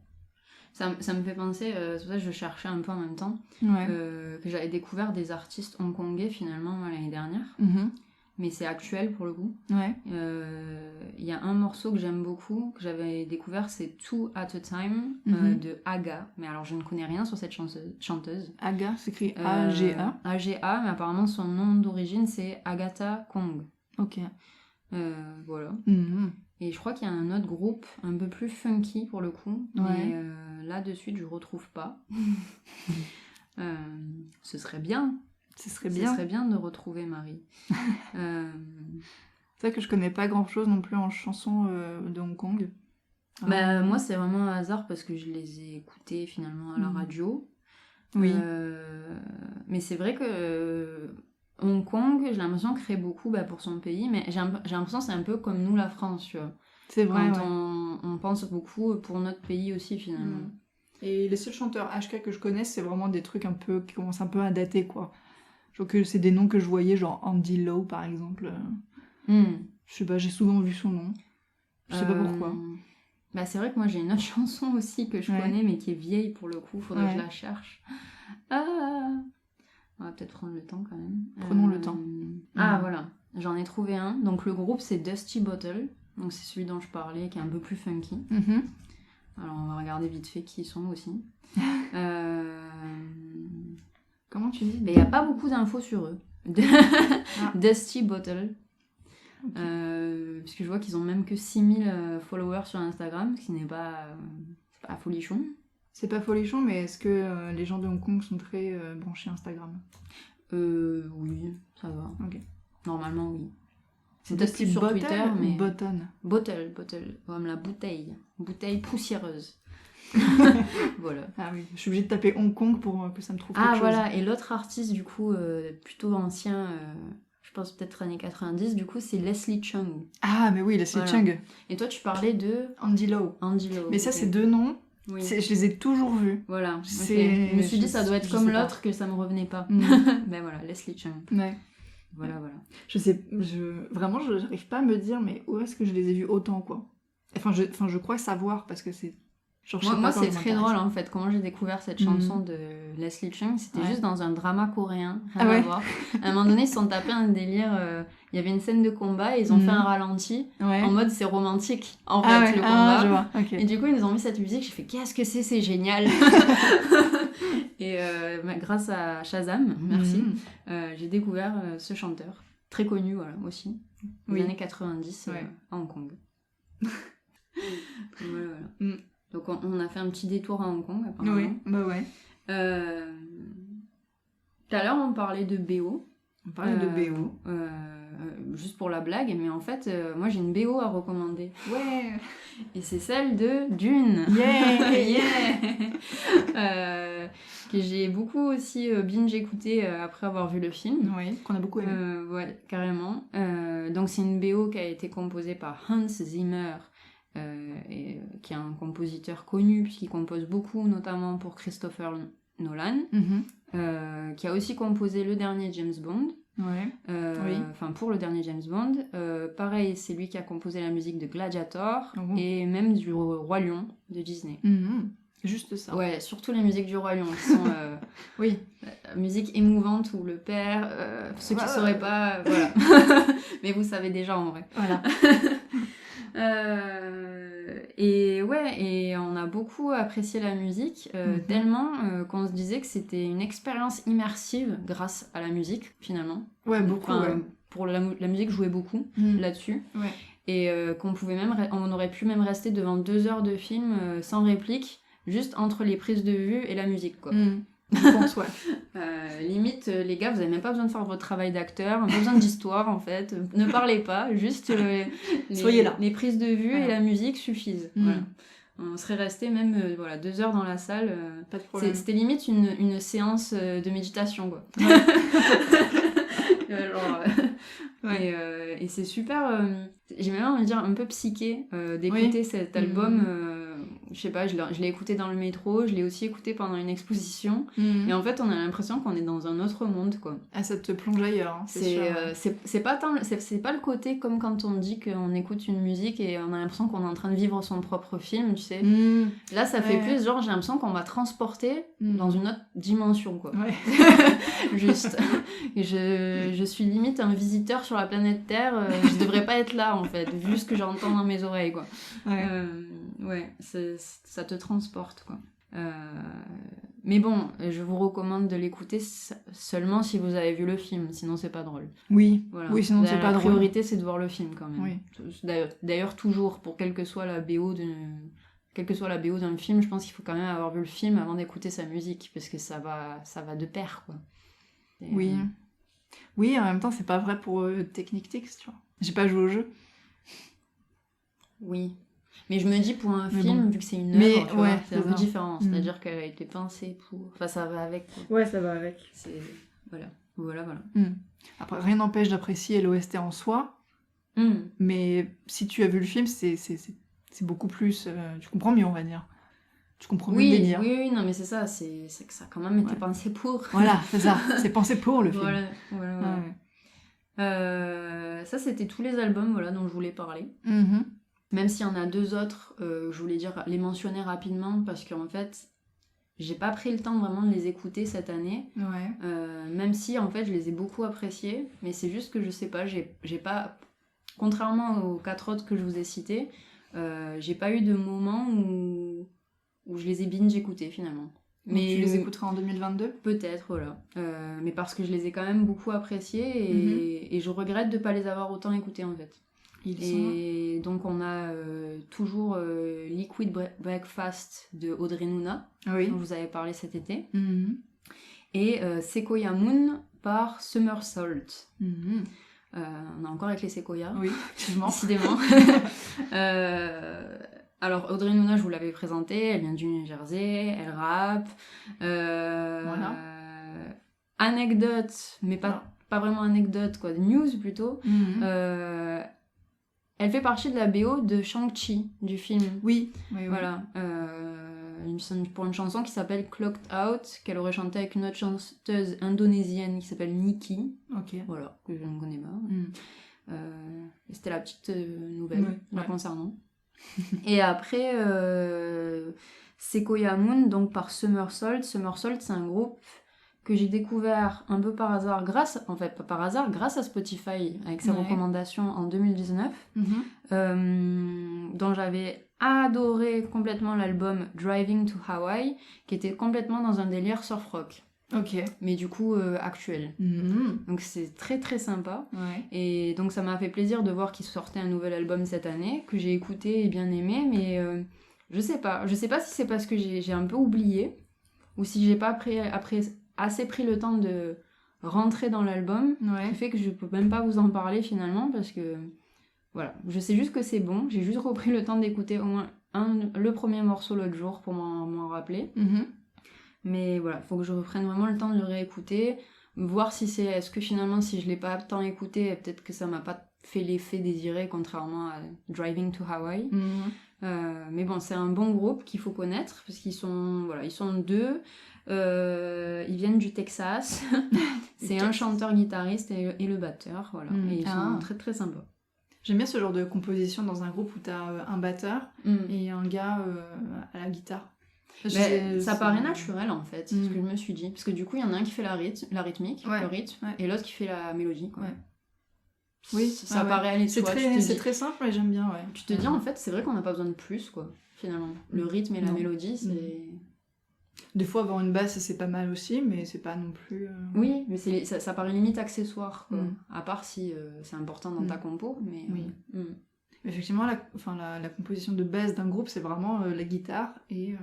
Ça me fait penser, c'est pour ça que je cherchais un peu en même temps, Ouais. que j'avais découvert des artistes hongkongais finalement l'année dernière. Mais c'est actuel pour le coup. Ouais. Il y a un morceau que j'aime beaucoup, que j'avais découvert, c'est Two at a Time de Aga. Mais alors je ne connais rien sur cette chanteuse. Aga, c'est écrit A-G-A. A-G-A, mais apparemment son nom d'origine c'est Agatha Kong. Ok. Voilà. Et je crois qu'il y a un autre groupe un peu plus funky pour le coup. Mais là de suite je retrouve pas. Ce serait bien. Ce serait bien de retrouver Marie. C'est vrai que je connais pas grand chose non plus en chansons de Hong Kong. Moi, c'est vraiment un hasard parce que je les ai écoutées finalement à la radio. Oui. Mais c'est vrai que Hong Kong, j'ai l'impression, crée beaucoup pour son pays. Mais j'ai l'impression que c'est un peu comme nous, la France, tu vois. C'est vrai. Quand on pense beaucoup pour notre pays aussi finalement. Et les seuls chanteurs HK que je connais, c'est vraiment des trucs un peu qui commencent un peu à dater, quoi. Genre que c'est des noms que je voyais, genre Andy Lau par exemple. Je sais pas, j'ai souvent vu son nom. Je sais pas pourquoi. C'est vrai que moi j'ai une autre chanson aussi que je connais, mais qui est vieille pour le coup, faudrait que je la cherche. On va peut-être prendre le temps quand même. Prenons le temps. Voilà, j'en ai trouvé un. Donc le groupe c'est Dusty Bottle, donc c'est celui dont je parlais, qui est un peu plus funky. Alors on va regarder vite fait qui ils sont aussi. Comment tu dis? Mais il n'y a pas beaucoup d'infos sur eux. Dusty Bottle. Parce que je vois qu'ils ont même que 6000 followers sur Instagram, ce qui n'est pas, c'est pas folichon. C'est pas folichon, mais est-ce que les gens de Hong Kong sont très branchés Instagram? Oui, ça va. Ok. Normalement, oui. C'est Dusty sur Bottle Twitter, mais... Bottle. Bottle, comme la bouteille. Bouteille poussiéreuse. Voilà. Ah oui, je suis obligée de taper Hong Kong pour que ça me trouve quelque chose. Voilà, et l'autre artiste, du coup, plutôt ancien, je pense peut-être années 90, du coup, c'est Leslie Chung. Ah, mais oui, Leslie Chung. Et toi, tu parlais de... Andy Lau. Mais ça, c'est deux noms. Oui. Je les ai toujours vus. Voilà. Je me suis dit, ça doit être comme l'autre, que ça me revenait pas. Ben voilà, Leslie Chung. Ouais. Voilà. Vraiment, je n'arrive pas à me dire, mais où est-ce que je les ai vus autant, quoi. Enfin, je crois savoir, parce que c'est... Moi c'est très drôle en fait, comment j'ai découvert cette chanson de Leslie Chung, c'était juste dans un drama coréen, rien à voir. À un moment donné, ils se sont tapés un délire, il y avait une scène de combat et ils ont fait un ralenti, en mode c'est romantique en fait le combat. Je vois. Okay. Et du coup ils nous ont mis cette musique, j'ai fait qu'est-ce que c'est génial. Et grâce à Shazam, merci, j'ai découvert ce chanteur, très connu voilà aussi, des années 90 à Hong Kong. Voilà. Donc on a fait un petit détour à Hong Kong apparemment. Oui, bah ouais. Tout à l'heure on parlait de BO. On parlait de BO. Juste pour la blague, mais en fait, moi j'ai une BO à recommander. Ouais. Et c'est celle de Dune. Yeah. Que j'ai beaucoup aussi binge écouté après avoir vu le film. Oui, qu'on a beaucoup aimé. Ouais, carrément. Donc c'est une BO qui a été composée par Hans Zimmer, qui est un compositeur connu puisqu'il compose beaucoup, notamment pour Christopher Nolan, qui a aussi composé le dernier James Bond. Ouais. Enfin, pour le dernier James Bond. Pareil, c'est lui qui a composé la musique de Gladiator et même du Roi Lion de Disney. Juste ça. Ouais, surtout les musiques du Roi Lion qui sont musique émouvante où le père, ceux qui sauraient pas, voilà. Mais vous savez déjà en vrai. Voilà. Et ouais, et on a beaucoup apprécié la musique, tellement qu'on se disait que c'était une expérience immersive grâce à la musique, finalement. Ouais, beaucoup, Pour la musique jouait beaucoup là-dessus. Ouais. Et on aurait pu même rester devant 2 heures de film sans réplique, juste entre les prises de vue et la musique, quoi. Je pense, ouais. Limite, les gars, vous avez même pas besoin de faire votre travail d'acteur, pas besoin d'histoire en fait. Ne parlez pas, juste Soyez là. Les prises de vue et la musique suffisent. Voilà. On serait resté même 2 heures dans la salle. Pas de problème. C'était limite une séance de méditation, quoi. Ouais. Et c'est super, j'ai même envie de dire un peu psyché d'écouter cet album. Je sais pas, je l'ai écouté dans le métro, je l'ai aussi écouté pendant une exposition. Et en fait, on a l'impression qu'on est dans un autre monde, quoi. Ah, ça te plonge ailleurs, hein, c'est pas le côté comme quand on dit qu'on écoute une musique et on a l'impression qu'on est en train de vivre son propre film, tu sais. Là, ça fait plus genre, j'ai l'impression qu'on m'a transporté dans une autre dimension, quoi. Ouais. Juste. Je suis limite un visiteur sur la planète Terre, je devrais pas être là, en fait, vu ce que j'entends dans mes oreilles, quoi. Ouais, ça te transporte, quoi. Mais bon, je vous recommande de l'écouter seulement si vous avez vu le film, sinon c'est pas drôle. Oui, voilà. Oui, sinon c'est pas drôle. La priorité, c'est de voir le film, quand même. Oui. D'ailleurs, toujours, pour quelle que soit la BO d'un film, je pense qu'il faut quand même avoir vu le film avant d'écouter sa musique, parce que ça va de pair, quoi. Oui. Oui, en même temps, c'est pas vrai pour Technic Tix, tu vois. J'ai pas joué au jeu. Oui. Mais je me dis, pour un film, vu que c'est une œuvre, tu vois, c'est un peu différent. C'est-à-dire qu'elle a été pensée pour... Enfin, ça va avec, quoi. Ouais, ça va avec. Voilà. Après, rien n'empêche d'apprécier l'OST en soi. Mais si tu as vu le film, c'est beaucoup plus... tu comprends mieux, on va dire. Tu comprends mieux le délire. Oui, non, mais c'est ça. C'est que ça a quand même été pensé pour. Voilà, c'est ça. C'est pensé pour, le film. Voilà. Ça, c'était tous les albums dont je voulais parler. Même s'il y en a 2 autres, je voulais les mentionner rapidement parce qu'en fait, j'ai pas pris le temps vraiment de les écouter cette année. Même si en fait, je les ai beaucoup appréciés, mais c'est juste que je sais pas, j'ai pas, contrairement aux 4 autres que je vous ai cités, j'ai pas eu de moment où je les ai binge écoutés finalement. Mais tu les écouteras en 2022 ? Peut-être, voilà. Mais parce que je les ai quand même beaucoup appréciés et je regrette de pas les avoir autant écoutés en fait. Et donc on a toujours Liquid Breakfast de Audrey Nuna, dont je vous avais parlé cet été, et Sequoia Moon par Summer Salt. On a encore avec les Sequoia, décidément. Alors Audrey Nuna, je vous l'avais présentée, elle vient du New Jersey, elle rappe. Anecdote, mais pas vraiment anecdote, quoi, news plutôt. Elle fait partie de la BO de Shang-Chi, du film. Oui. Voilà. Pour une chanson qui s'appelle Clocked Out, qu'elle aurait chantée avec une autre chanteuse indonésienne qui s'appelle Nikki. Voilà, que je ne connais pas. C'était la petite nouvelle la concernant. Et après, Sequoia Moon, donc par Summer Salt. Summer Salt, c'est un groupe que j'ai découvert un peu par hasard, grâce à Spotify, avec ses recommandations en 2019, dont j'avais adoré complètement l'album Driving to Hawaii, qui était complètement dans un délire surf rock. Mais du coup actuel. Donc c'est très très sympa. Et donc ça m'a fait plaisir de voir qu'il sortait un nouvel album cette année, que j'ai écouté et bien aimé, mais je sais pas si c'est parce que j'ai un peu oublié, ou si j'ai pas assez pris le temps de rentrer dans l'album, Ouais. qui fait que je peux même pas vous en parler finalement, parce que voilà, je sais juste que c'est bon, j'ai juste repris le temps d'écouter au moins le premier morceau l'autre jour pour m'en rappeler. Mais voilà, faut que je reprenne vraiment le temps de le réécouter, voir si est-ce que finalement si je l'ai pas tant écouté, peut-être que ça m'a pas fait l'effet désiré contrairement à Driving to Hawaii. Mais bon, c'est un bon groupe qu'il faut connaître parce qu'ils sont 2, ils viennent du Texas. C'est un chanteur-guitariste et le batteur, voilà. Et ils sont très très sympas. J'aime bien ce genre de composition dans un groupe où t'as un batteur et un gars à la guitare. Ça paraît naturel en fait, c'est ce que je me suis dit. Parce que du coup, il y en a un qui fait la rythmique, le rythme, et l'autre qui fait la mélodie. Quoi. Ouais. Oui, ça paraît aller de soi. C'est très simple, mais j'aime bien. Ouais. Tu te dis en fait, c'est vrai qu'on n'a pas besoin de plus, quoi, finalement. Le rythme et la mélodie, c'est. Des fois, avoir une basse, c'est pas mal aussi, mais c'est pas non plus. Oui, mais ça paraît limite accessoire, quoi. À part si c'est important dans ta compo, mais. Oui. Effectivement, la composition de base d'un groupe, c'est vraiment la guitare et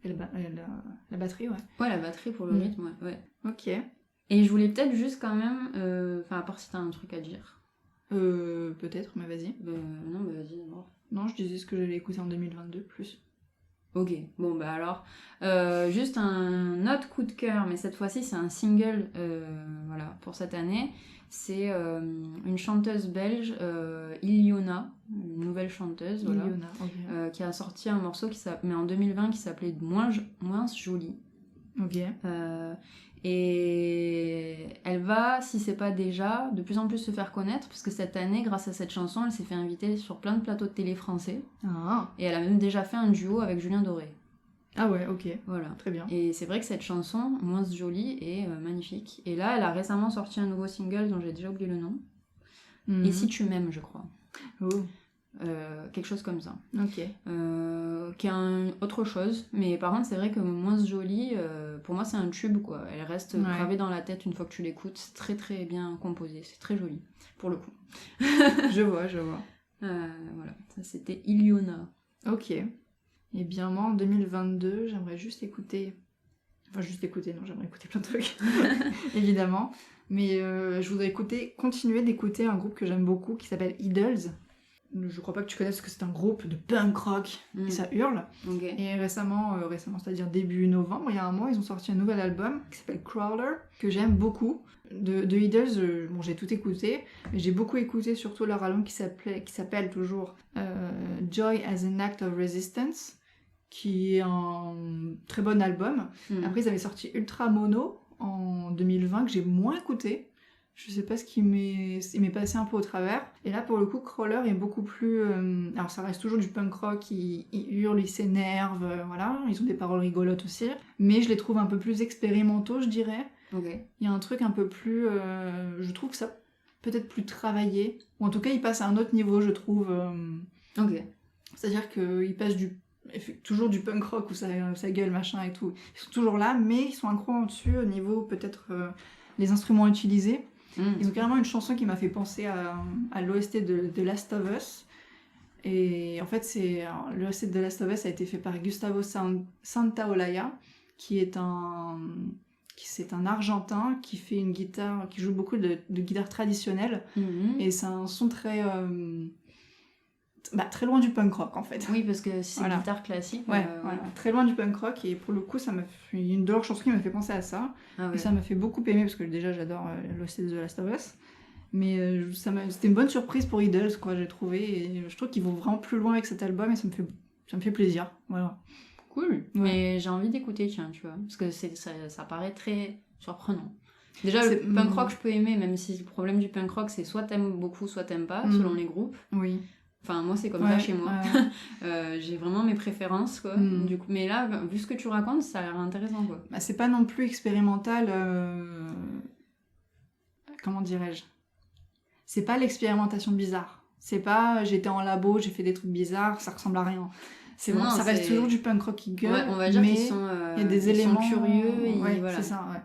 la batterie, ouais. Ouais, la batterie pour le rythme, ouais. Ok. Et je voulais peut-être juste quand même, à part si t'as un truc à dire. Peut-être, mais vas-y. Non, mais vas-y d'abord. Non, je disais ce que j'allais écouter en 2022, plus. Ok, bon bah alors, juste un autre coup de cœur, mais cette fois-ci c'est un single, voilà, pour cette année. C'est une chanteuse belge, Iliona, une nouvelle chanteuse, voilà, Iliona, okay. Qui a sorti un morceau mais en 2020 qui s'appelait Moins jolie. Ok. Et elle va, si c'est pas déjà, de plus en plus se faire connaître, parce que cette année, grâce à cette chanson, elle s'est fait inviter sur plein de plateaux de télé français. Et elle a même déjà fait un duo avec Julien Doré. Ah ouais, ok. Voilà. Très bien. Et c'est vrai que cette chanson, Moins jolie, est magnifique. Et là, elle a récemment sorti un nouveau single dont j'ai déjà oublié le nom. Et si tu m'aimes, je crois. Oh. Quelque chose comme ça. Ok. Qui est autre chose, mais par contre c'est vrai que Moins jolie, pour moi c'est un tube quoi, elle reste gravée dans la tête une fois que tu l'écoutes, c'est très très bien composé, c'est très joli pour le coup. je vois. Voilà, ça c'était Iliona. Ok. Et bien moi en 2022 j'aimerais juste écouter, non j'aimerais écouter plein de trucs évidemment, mais je voudrais continuer d'écouter un groupe que j'aime beaucoup qui s'appelle Idols. Je crois pas que tu connaisses, parce que c'est un groupe de punk rock et ça hurle. Okay. Et récemment, c'est-à-dire début novembre, il y a un mois, ils ont sorti un nouvel album qui s'appelle Crawler, que j'aime beaucoup. De Idols, j'ai tout écouté, mais j'ai beaucoup écouté surtout leur album qui s'appelle toujours Joy as an Act of Resistance, qui est un très bon album. Après, ils avaient sorti Ultra Mono en 2020, que j'ai moins écouté. Je sais pas ce qui m'est passé un peu au travers. Et là, pour le coup, Crawler est beaucoup plus... alors, ça reste toujours du punk rock, ils hurlent, ils s'énervent, voilà. Ils ont des paroles rigolotes aussi. Mais je les trouve un peu plus expérimentaux, je dirais. Okay. Il y a un truc un peu plus... je trouve que ça peut-être plus travaillé. Ou en tout cas, ils passent à un autre niveau, je trouve. Ok. C'est-à-dire qu'ils passent toujours du punk rock où ça gueule, machin et tout. Ils sont toujours là, mais ils sont un cran au-dessus au niveau peut-être les instruments utilisés. Ils ont carrément une chanson qui m'a fait penser à l'OST de Last of Us. Et en fait, l'OST de Last of Us a été fait par Gustavo Santaolalla, qui est c'est un Argentin qui fait une guitare, qui joue beaucoup de guitare traditionnelle. Et c'est un son très loin du punk rock en fait. Oui, parce que c'est une guitare classique. Voilà, très loin du punk rock, et pour le coup, ça m'a fait une de leurs chansons qui m'a fait penser à ça. Et ça m'a fait beaucoup aimer, parce que déjà j'adore l'OST de The Last of Us. Mais c'était une bonne surprise pour Idols, quoi, j'ai trouvé. Et je trouve qu'ils vont vraiment plus loin avec cet album, et ça me fait plaisir. Voilà. Cool. Ouais. Mais j'ai envie d'écouter, tiens, tu vois, parce que ça paraît très surprenant. Déjà, le punk rock, je peux aimer, même si le problème du punk rock, c'est soit t'aimes beaucoup, soit t'aimes pas, selon les groupes. Oui. Enfin, moi, c'est comme ça chez moi. J'ai vraiment mes préférences, quoi. Du coup, mais là, vu ce que tu racontes, ça a l'air intéressant, quoi. C'est pas non plus expérimental... Comment dirais-je ? C'est pas l'expérimentation bizarre. C'est pas j'étais en labo, j'ai fait des trucs bizarres, ça ressemble à rien. Ça reste toujours du punk rock qui gueule. Ouais, on va dire qu'ils sont, y a des éléments curieux. C'est ça, ouais.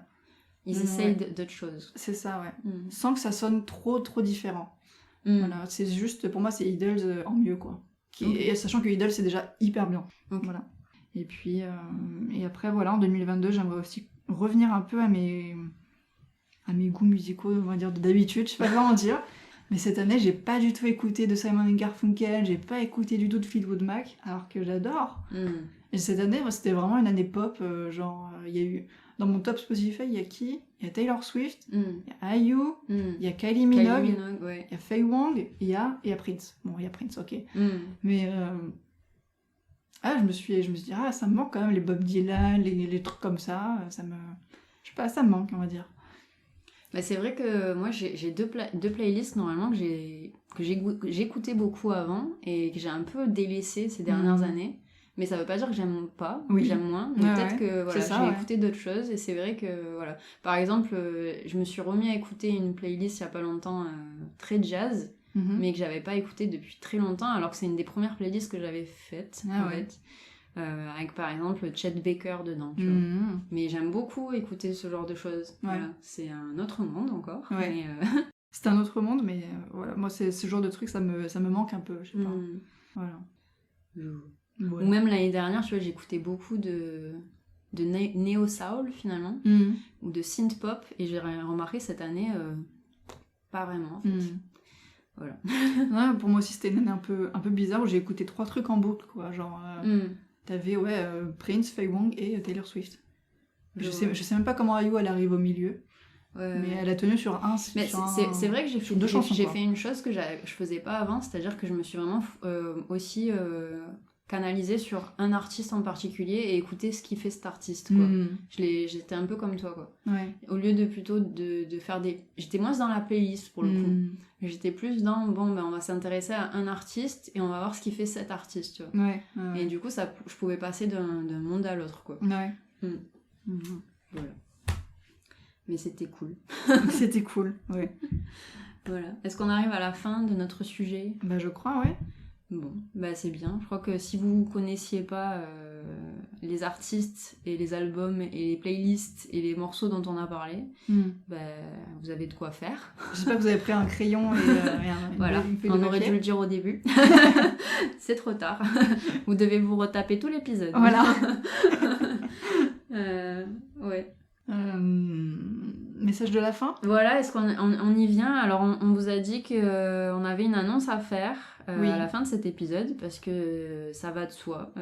Ils essayent d'autres choses. C'est ça, ouais. Sans que ça sonne trop différent. Voilà, c'est juste, pour moi, c'est Idols en mieux, quoi. Et sachant que Idols, c'est déjà hyper bien. Voilà. Et puis, et après, voilà, en 2022, j'aimerais aussi revenir un peu à mes goûts musicaux, on va dire, d'habitude, je sais pas comment dire. Mais cette année, j'ai pas du tout écouté de Simon & Garfunkel, j'ai pas écouté du tout de Fleetwood Mac, alors que j'adore. Et cette année, moi, c'était vraiment une année pop, il y a eu... Dans mon top Spotify, il y a qui ? Il y a Taylor Swift, il y a IU, il y a Kylie Minogue, ouais. il y a Faye Wong, il y a Prince. Bon, il y a Prince, ok. Mais je me suis dit, ça me manque quand même les Bob Dylan, les trucs comme ça, je sais pas, ça me manque, on va dire. Bah, c'est vrai que moi j'ai deux playlists normalement que j'écoutais beaucoup avant et que j'ai un peu délaissé ces dernières années. Mais ça veut pas dire que j'aime pas, que j'aime moins, mais peut-être que voilà, j'ai écouté d'autres choses et c'est vrai que voilà. Par exemple, je me suis remis à écouter une playlist il y a pas longtemps très jazz, mais que j'avais pas écouté depuis très longtemps, alors que c'est une des premières playlists que j'avais faites en fait. Avec par exemple Chet Baker dedans, tu vois. Mais j'aime beaucoup écouter ce genre de choses. Voilà. C'est un autre monde encore. Ouais. Mais c'est un autre monde, mais voilà, moi c'est ce genre de truc, ça me manque un peu, je sais pas. Voilà. Ou même l'année dernière, tu vois, j'écoutais beaucoup de néo-soul finalement, ou de synth-pop, et j'ai remarqué cette année, pas vraiment en fait. Voilà. Ouais, pour moi aussi c'était une année un peu bizarre où j'ai écouté 3 trucs en boucle, quoi. Genre, t'avais Prince, Faye Wong et Taylor Swift. Je sais même pas comment IU elle arrive au milieu. Mais elle a tenu sur un. Mais c'est vrai que j'ai fait une chose que je faisais pas avant, c'est-à-dire que je me suis vraiment aussi canalisée sur un artiste en particulier et écouter ce qui fait cet artiste, quoi. J'étais un peu comme toi, quoi. Ouais. Au lieu de plutôt de faire des... J'étais moins dans la playlist pour le coup. J'étais plus dans, on va s'intéresser à un artiste et on va voir ce qui fait cet artiste, tu vois. Ouais. Et du coup, je pouvais passer d'un monde à l'autre, quoi. Ouais. Voilà. Mais c'était cool. C'était cool, ouais. Voilà. Est-ce qu'on arrive à la fin de notre sujet ? Bah, je crois, ouais. Bon, bah c'est bien. Je crois que si vous connaissiez pas les artistes et les albums et les playlists et les morceaux dont on a parlé, bah, vous avez de quoi faire. J'espère que vous avez pris un crayon et voilà, on aurait dû le dire au début. C'est trop tard. Vous devez vous retaper tout l'épisode. Voilà. Ouais. Message de la fin ? Voilà, est-ce qu'on y vient ? Alors on vous a dit qu'on avait une annonce à faire à la fin de cet épisode parce que ça va de soi.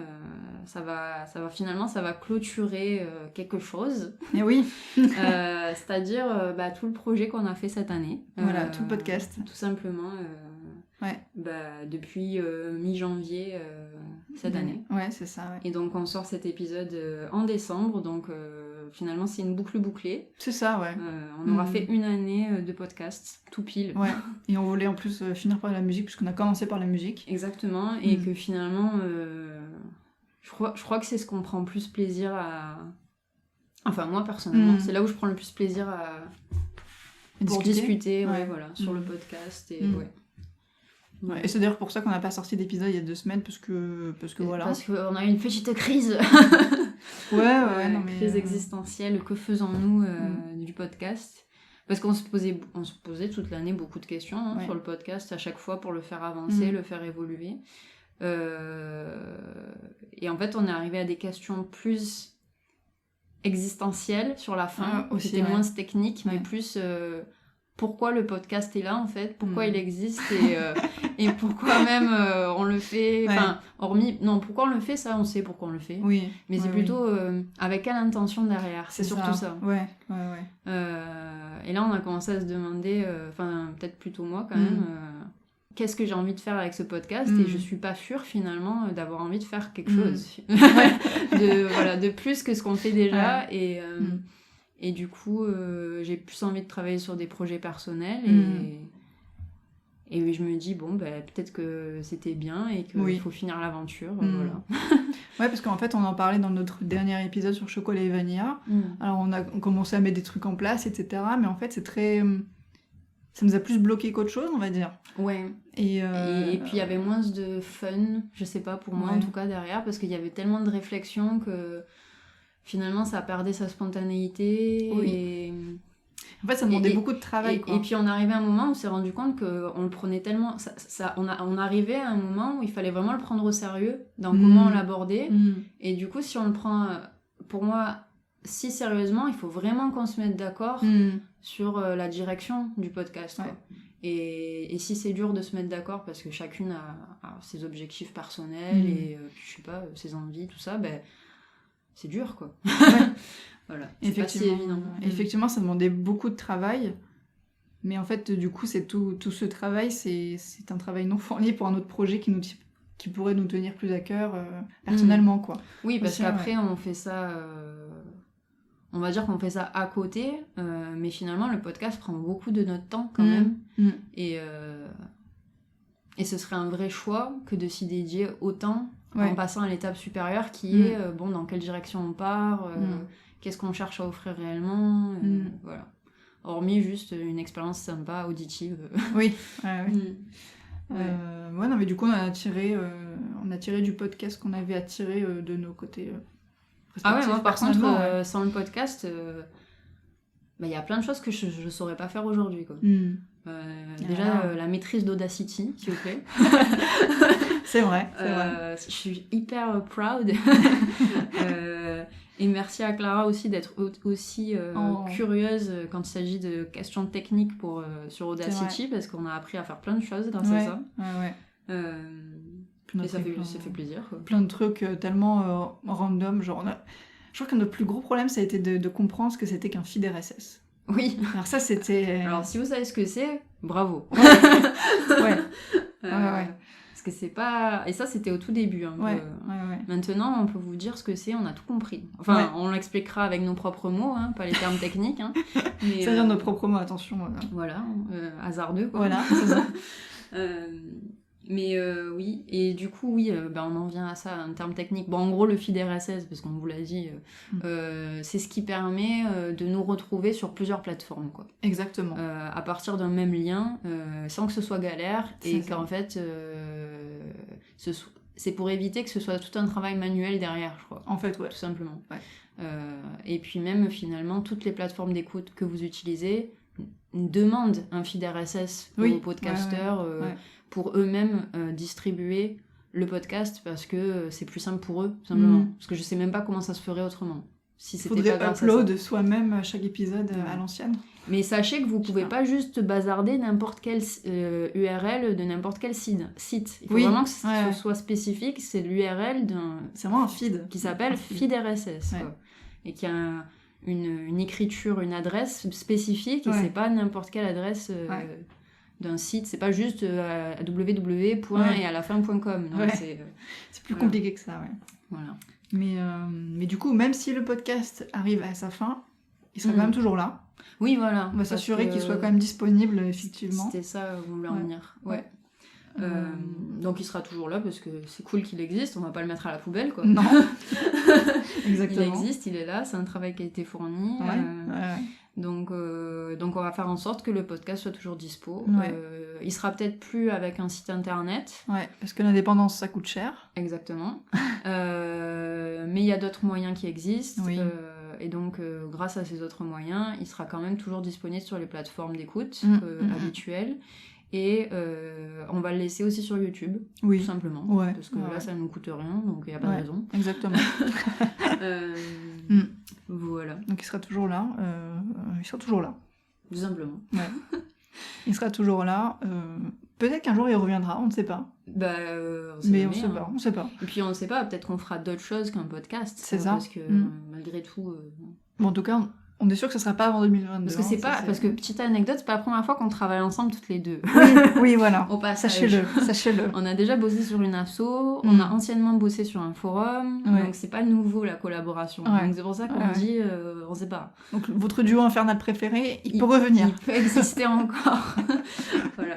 Ça va clôturer quelque chose. Et oui. C'est-à-dire tout le projet qu'on a fait cette année. Voilà, tout le podcast. Tout simplement. Depuis mi-janvier cette année. Ouais, c'est ça. Ouais. Et donc on sort cet épisode en décembre, donc finalement c'est une boucle bouclée. C'est ça, ouais. On aura fait une année de podcast, tout pile. Ouais, et on voulait en plus finir par la musique, puisqu'on a commencé par la musique. Exactement, et que finalement, je crois que c'est ce qu'on prend plus plaisir à... Enfin, moi personnellement, c'est là où je prends le plus plaisir pour discuter voilà, sur le podcast. Et, Ouais, et c'est d'ailleurs pour ça qu'on n'a pas sorti d'épisode il y a 2 semaines, parce que voilà. Parce qu'on a eu une petite crise. Crise existentielle. Que faisons-nous du podcast ? Parce qu'on se posait toute l'année beaucoup de questions sur le podcast, à chaque fois pour le faire avancer, le faire évoluer. Et en fait, on est arrivé à des questions plus existentielles sur la fin. C'était moins technique, mais plus... pourquoi le podcast est là en fait, pourquoi il existe et pourquoi même on le fait, enfin pourquoi on le fait, ça on sait pourquoi on le fait, mais c'est plutôt avec quelle intention derrière, c'est surtout ça. Et là on a commencé à se demander, peut-être plutôt moi quand même, qu'est-ce que j'ai envie de faire avec ce podcast, et je suis pas sûre finalement d'avoir envie de faire quelque chose de plus que ce qu'on fait déjà. Et du coup, j'ai plus envie de travailler sur des projets personnels et je me dis, peut-être que c'était bien et qu'il faut finir l'aventure. Voilà. Ouais, parce qu'en fait, on en parlait dans notre dernier épisode sur Chocolat et Vanilla. Alors, on a commencé à mettre des trucs en place, etc. Mais en fait, c'est très... Ça nous a plus bloqué qu'autre chose, on va dire. Ouais. Et puis, il y avait moins de fun, je sais pas, pour moi en tout cas, derrière, parce qu'il y avait tellement de réflexion que... Finalement, ça perdait sa spontanéité. Et... En fait, ça demandait beaucoup de travail. Et puis, on arrivait à un moment où on s'est rendu compte qu'on le prenait tellement... On arrivait à un moment où il fallait vraiment le prendre au sérieux dans comment on l'abordait. Et du coup, si on le prend, pour moi, si sérieusement, il faut vraiment qu'on se mette d'accord sur la direction du podcast, quoi. Ouais. Et si c'est dur de se mettre d'accord parce que chacune a ses objectifs personnels et je sais pas, ses envies, tout ça, ben c'est dur, quoi. Voilà, c'est pas si évident. Effectivement, ça demandait beaucoup de travail. Mais en fait, du coup, c'est tout ce travail, c'est un travail non fourni pour un autre projet qui pourrait nous tenir plus à cœur personnellement, quoi. Oui, parce aussi, qu'après, on fait ça... on va dire qu'on fait ça à côté, mais finalement, le podcast prend beaucoup de notre temps, quand même. Et ce serait un vrai choix que de s'y dédier autant en passant à l'étape supérieure qui est, dans quelle direction on part, qu'est-ce qu'on cherche à offrir réellement, voilà. Hormis juste une expérience sympa, auditive. Oui, non, mais du coup, on a tiré du podcast qu'on avait à tirer de nos côtés respectifs. Moi, par contre, sans le podcast, il y a plein de choses que je ne saurais pas faire aujourd'hui, quoi. Déjà, la maîtrise d'Audacity, s'il vous plaît. C'est vrai. Je suis hyper proud. Et merci à Clara aussi d'être aussi curieuse quand il s'agit de questions techniques sur Audacity, parce qu'on a appris à faire plein de choses grâce à ça. Et ça fait plaisir, quoi. Plein de trucs tellement random. Genre je crois que notre plus gros problème, ça a été de comprendre ce que c'était qu'un feed RSS. Oui. Alors ça, c'était... Alors si vous savez ce que c'est, bravo. Parce que c'est pas... Et ça, c'était au tout début. Maintenant, on peut vous dire ce que c'est, on a tout compris. Enfin, on l'expliquera avec nos propres mots, pas les termes techniques. Mais, c'est-à-dire nos propres mots, attention. Voilà, hasardeux, quoi. Voilà, c'est ça. Mais oui, et du coup, on en vient à ça, un terme technique. Bon, en gros, le feed RSS, parce qu'on vous l'a dit, c'est ce qui permet de nous retrouver sur plusieurs plateformes, quoi. Exactement. À partir d'un même lien, sans que ce soit galère, et qu'en fait, c'est pour éviter que ce soit tout un travail manuel derrière, je crois. En fait, tout simplement. Et puis même, finalement, toutes les plateformes d'écoute que vous utilisez demandent un feed RSS aux podcasteurs, pour eux-mêmes distribuer le podcast, parce que c'est plus simple pour eux, tout simplement. Parce que je sais même pas comment ça se ferait autrement. Il faudrait upload soi-même chaque épisode à l'ancienne. Mais sachez que vous pouvez pas juste bazarder n'importe quelle URL de n'importe quel site. Il faut vraiment que ce soit spécifique, c'est l'URL d'un... C'est vraiment un feed. Qui s'appelle feed RSS. Et qui a une écriture, une adresse spécifique, et c'est pas n'importe quelle adresse... d'un site, c'est pas juste www. Et à la fin.com. C'est plus compliqué que ça, Voilà. Mais du coup, même si le podcast arrive à sa fin, il sera quand même toujours là. Oui, voilà. On va s'assurer qu'il soit quand même disponible, effectivement. C'était ça où on voulait en venir. Donc il sera toujours là, parce que c'est cool qu'il existe, on va pas le mettre à la poubelle, quoi. Non. Exactement. Il existe, il est là, c'est un travail qui a été fourni. Donc on va faire en sorte que le podcast soit toujours dispo. Il sera peut-être plus avec un site internet. Parce que l'indépendance, ça coûte cher. Exactement. Mais il y a d'autres moyens qui existent. Et donc, grâce à ces autres moyens, il sera quand même toujours disponible sur les plateformes d'écoute habituelles. Et on va le laisser aussi sur YouTube, tout simplement. Parce que là, ça ne nous coûte rien, donc il n'y a pas de raison. Exactement. Voilà. Donc il sera toujours là. Tout simplement. Il sera toujours là. Peut-être qu'un jour il reviendra, on ne sait pas. On sait pas. Et puis on ne sait pas, peut-être qu'on fera d'autres choses qu'un podcast. C'est ça. Parce que malgré tout... Bon, en tout cas, on est sûr que ça sera pas avant 2022. Parce que c'est pas... Parce que, petite anecdote, c'est pas la première fois qu'on travaille ensemble toutes les deux. Oui, voilà. Au passage. Sachez-le. On a déjà bossé sur une asso, on a anciennement bossé sur un forum, donc c'est pas nouveau la collaboration. Donc c'est pour ça qu'on dit, on sait pas. Donc votre duo infernal préféré, il peut revenir. Il peut exister encore. Voilà.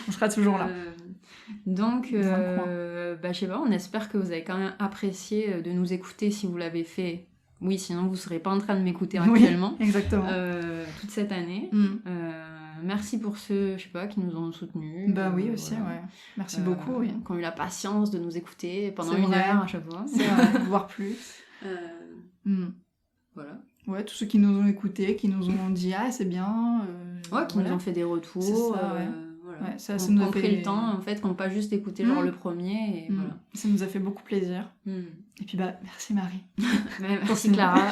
On sera toujours là. Donc, je sais pas, on espère que vous avez quand même apprécié de nous écouter si vous l'avez fait. Oui, sinon vous serez pas en train de m'écouter actuellement. Exactement. Toute cette année. Merci pour ceux, je sais pas, qui nous ont soutenus. Oui, aussi, Merci beaucoup, qui ont eu la patience de nous écouter pendant une heure à chaque fois. C'est vrai, voire plus. Voilà. Ouais, tous ceux qui nous ont écoutés, qui nous ont dit « Ah, c'est bien ». Qui nous ont fait des retours. C'est ça, voilà. Ça nous a pris le temps, en fait, qu'on pas juste écouté genre le premier. Et voilà. Ça nous a fait beaucoup plaisir. Et puis, merci Marie. Merci Clara.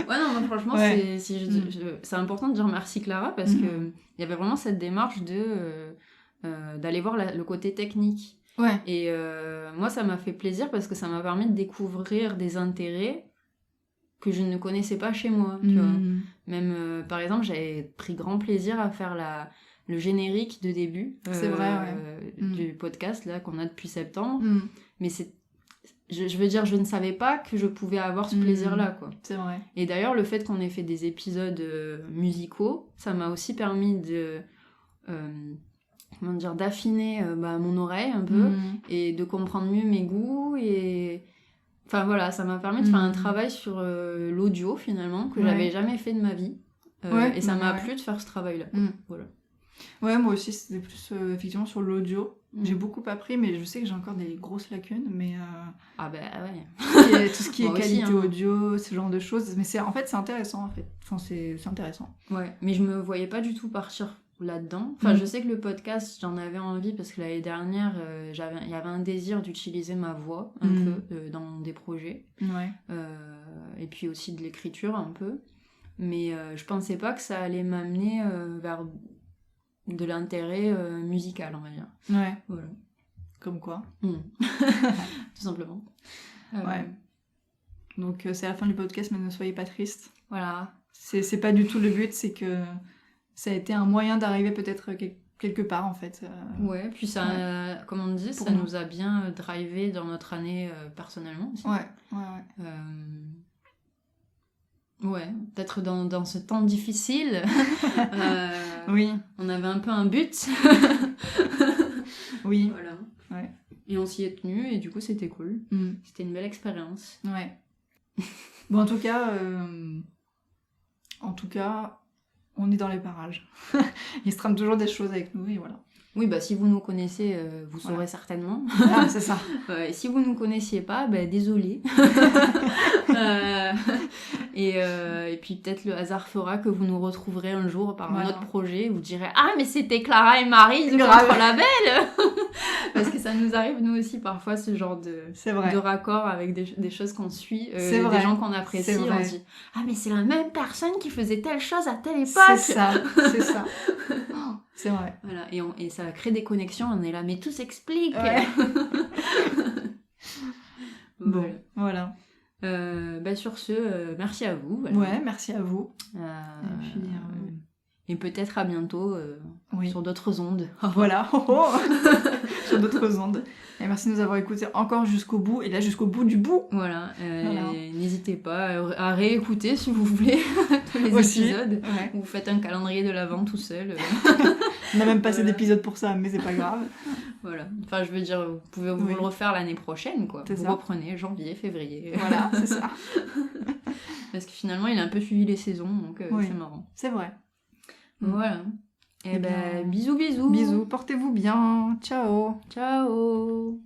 Ouais, non, mais franchement, Ouais. c'est important de dire merci Clara parce que il y avait vraiment cette démarche d'aller voir le côté technique. Ouais. Et moi, ça m'a fait plaisir parce que ça m'a permis de découvrir des intérêts que je ne connaissais pas chez moi, tu vois. Même, par exemple, j'avais pris grand plaisir à faire le générique de début C'est vrai, du podcast là qu'on a depuis septembre. Mm. Mais je veux dire, je ne savais pas que je pouvais avoir ce plaisir-là, quoi. C'est vrai. Et d'ailleurs, le fait qu'on ait fait des épisodes musicaux, ça m'a aussi permis comment dire, d'affiner mon oreille un peu et de comprendre mieux mes goûts et... Enfin voilà, ça m'a permis de faire un travail sur l'audio finalement, que j'avais jamais fait de ma vie. Et ça m'a plu de faire ce travail-là. Voilà. Ouais, moi aussi, c'était plus effectivement sur l'audio. J'ai beaucoup appris, mais je sais que j'ai encore des grosses lacunes. Mais ah ben ouais. tout ce qui est Moi qualité aussi, hein. audio, ce genre de choses. Mais en fait, c'est intéressant en fait. Enfin, c'est intéressant. Ouais, mais je me voyais pas du tout partir là-dedans. Enfin, je sais que le podcast, j'en avais envie parce que l'année dernière, il y avait un désir d'utiliser ma voix un peu dans des projets. Ouais. Et puis aussi de l'écriture un peu. Mais je pensais pas que ça allait m'amener vers de l'intérêt musical, on va dire. Ouais. Voilà. Comme quoi. Tout simplement. Ouais. Donc c'est la fin du podcast, mais ne soyez pas tristes. Voilà. C'est pas du tout le but, c'est que ça a été un moyen d'arriver peut-être quelque part en fait. Ouais, puis ça, comme on dit, ça nous a bien drivé dans notre année personnellement aussi. Ouais. Ouais, peut-être dans ce temps difficile, oui. On avait un peu un but. Oui. Voilà. Ouais. Et on s'y est tenu et du coup c'était cool. C'était une belle expérience. Ouais. Bon, en tout cas, on est dans les parages. Il se trame toujours des choses avec nous et voilà. Oui, bah si vous nous connaissez, vous saurez certainement. Ah, c'est ça. Et si vous ne nous connaissiez pas, désolé. Et puis peut-être le hasard fera que vous nous retrouverez un jour par un autre projet. Vous direz « Ah, mais c'était Clara et Marie de Contre-Label !» Parce que ça nous arrive, nous aussi, parfois, ce genre de raccord avec des choses qu'on suit, des gens qu'on apprécie. On se dit « Ah, mais c'est la même personne qui faisait telle chose à telle époque !» C'est ça. C'est vrai. Voilà, et ça crée des connexions, on est là, mais tout s'explique. Ouais. Bon, voilà. Sur ce, merci à vous. Voilà. Ouais, merci à vous. Et peut-être à bientôt sur d'autres ondes. Voilà, sur d'autres ondes. Et merci de nous avoir écoutés encore jusqu'au bout, et là jusqu'au bout du bout. Voilà, n'hésitez pas à réécouter si vous voulez tous les épisodes. Ouais. Vous faites un calendrier de l'Avent tout seul. On a même passé d'épisodes pour ça, mais c'est pas grave. Voilà, enfin je veux dire, vous pouvez vous le refaire l'année prochaine, quoi. Vous reprenez janvier, février. Voilà, c'est ça. Parce que finalement, il a un peu suivi les saisons, donc c'est marrant. C'est vrai. Voilà. Et bisous. Bisous, portez-vous bien. Ciao. Ciao.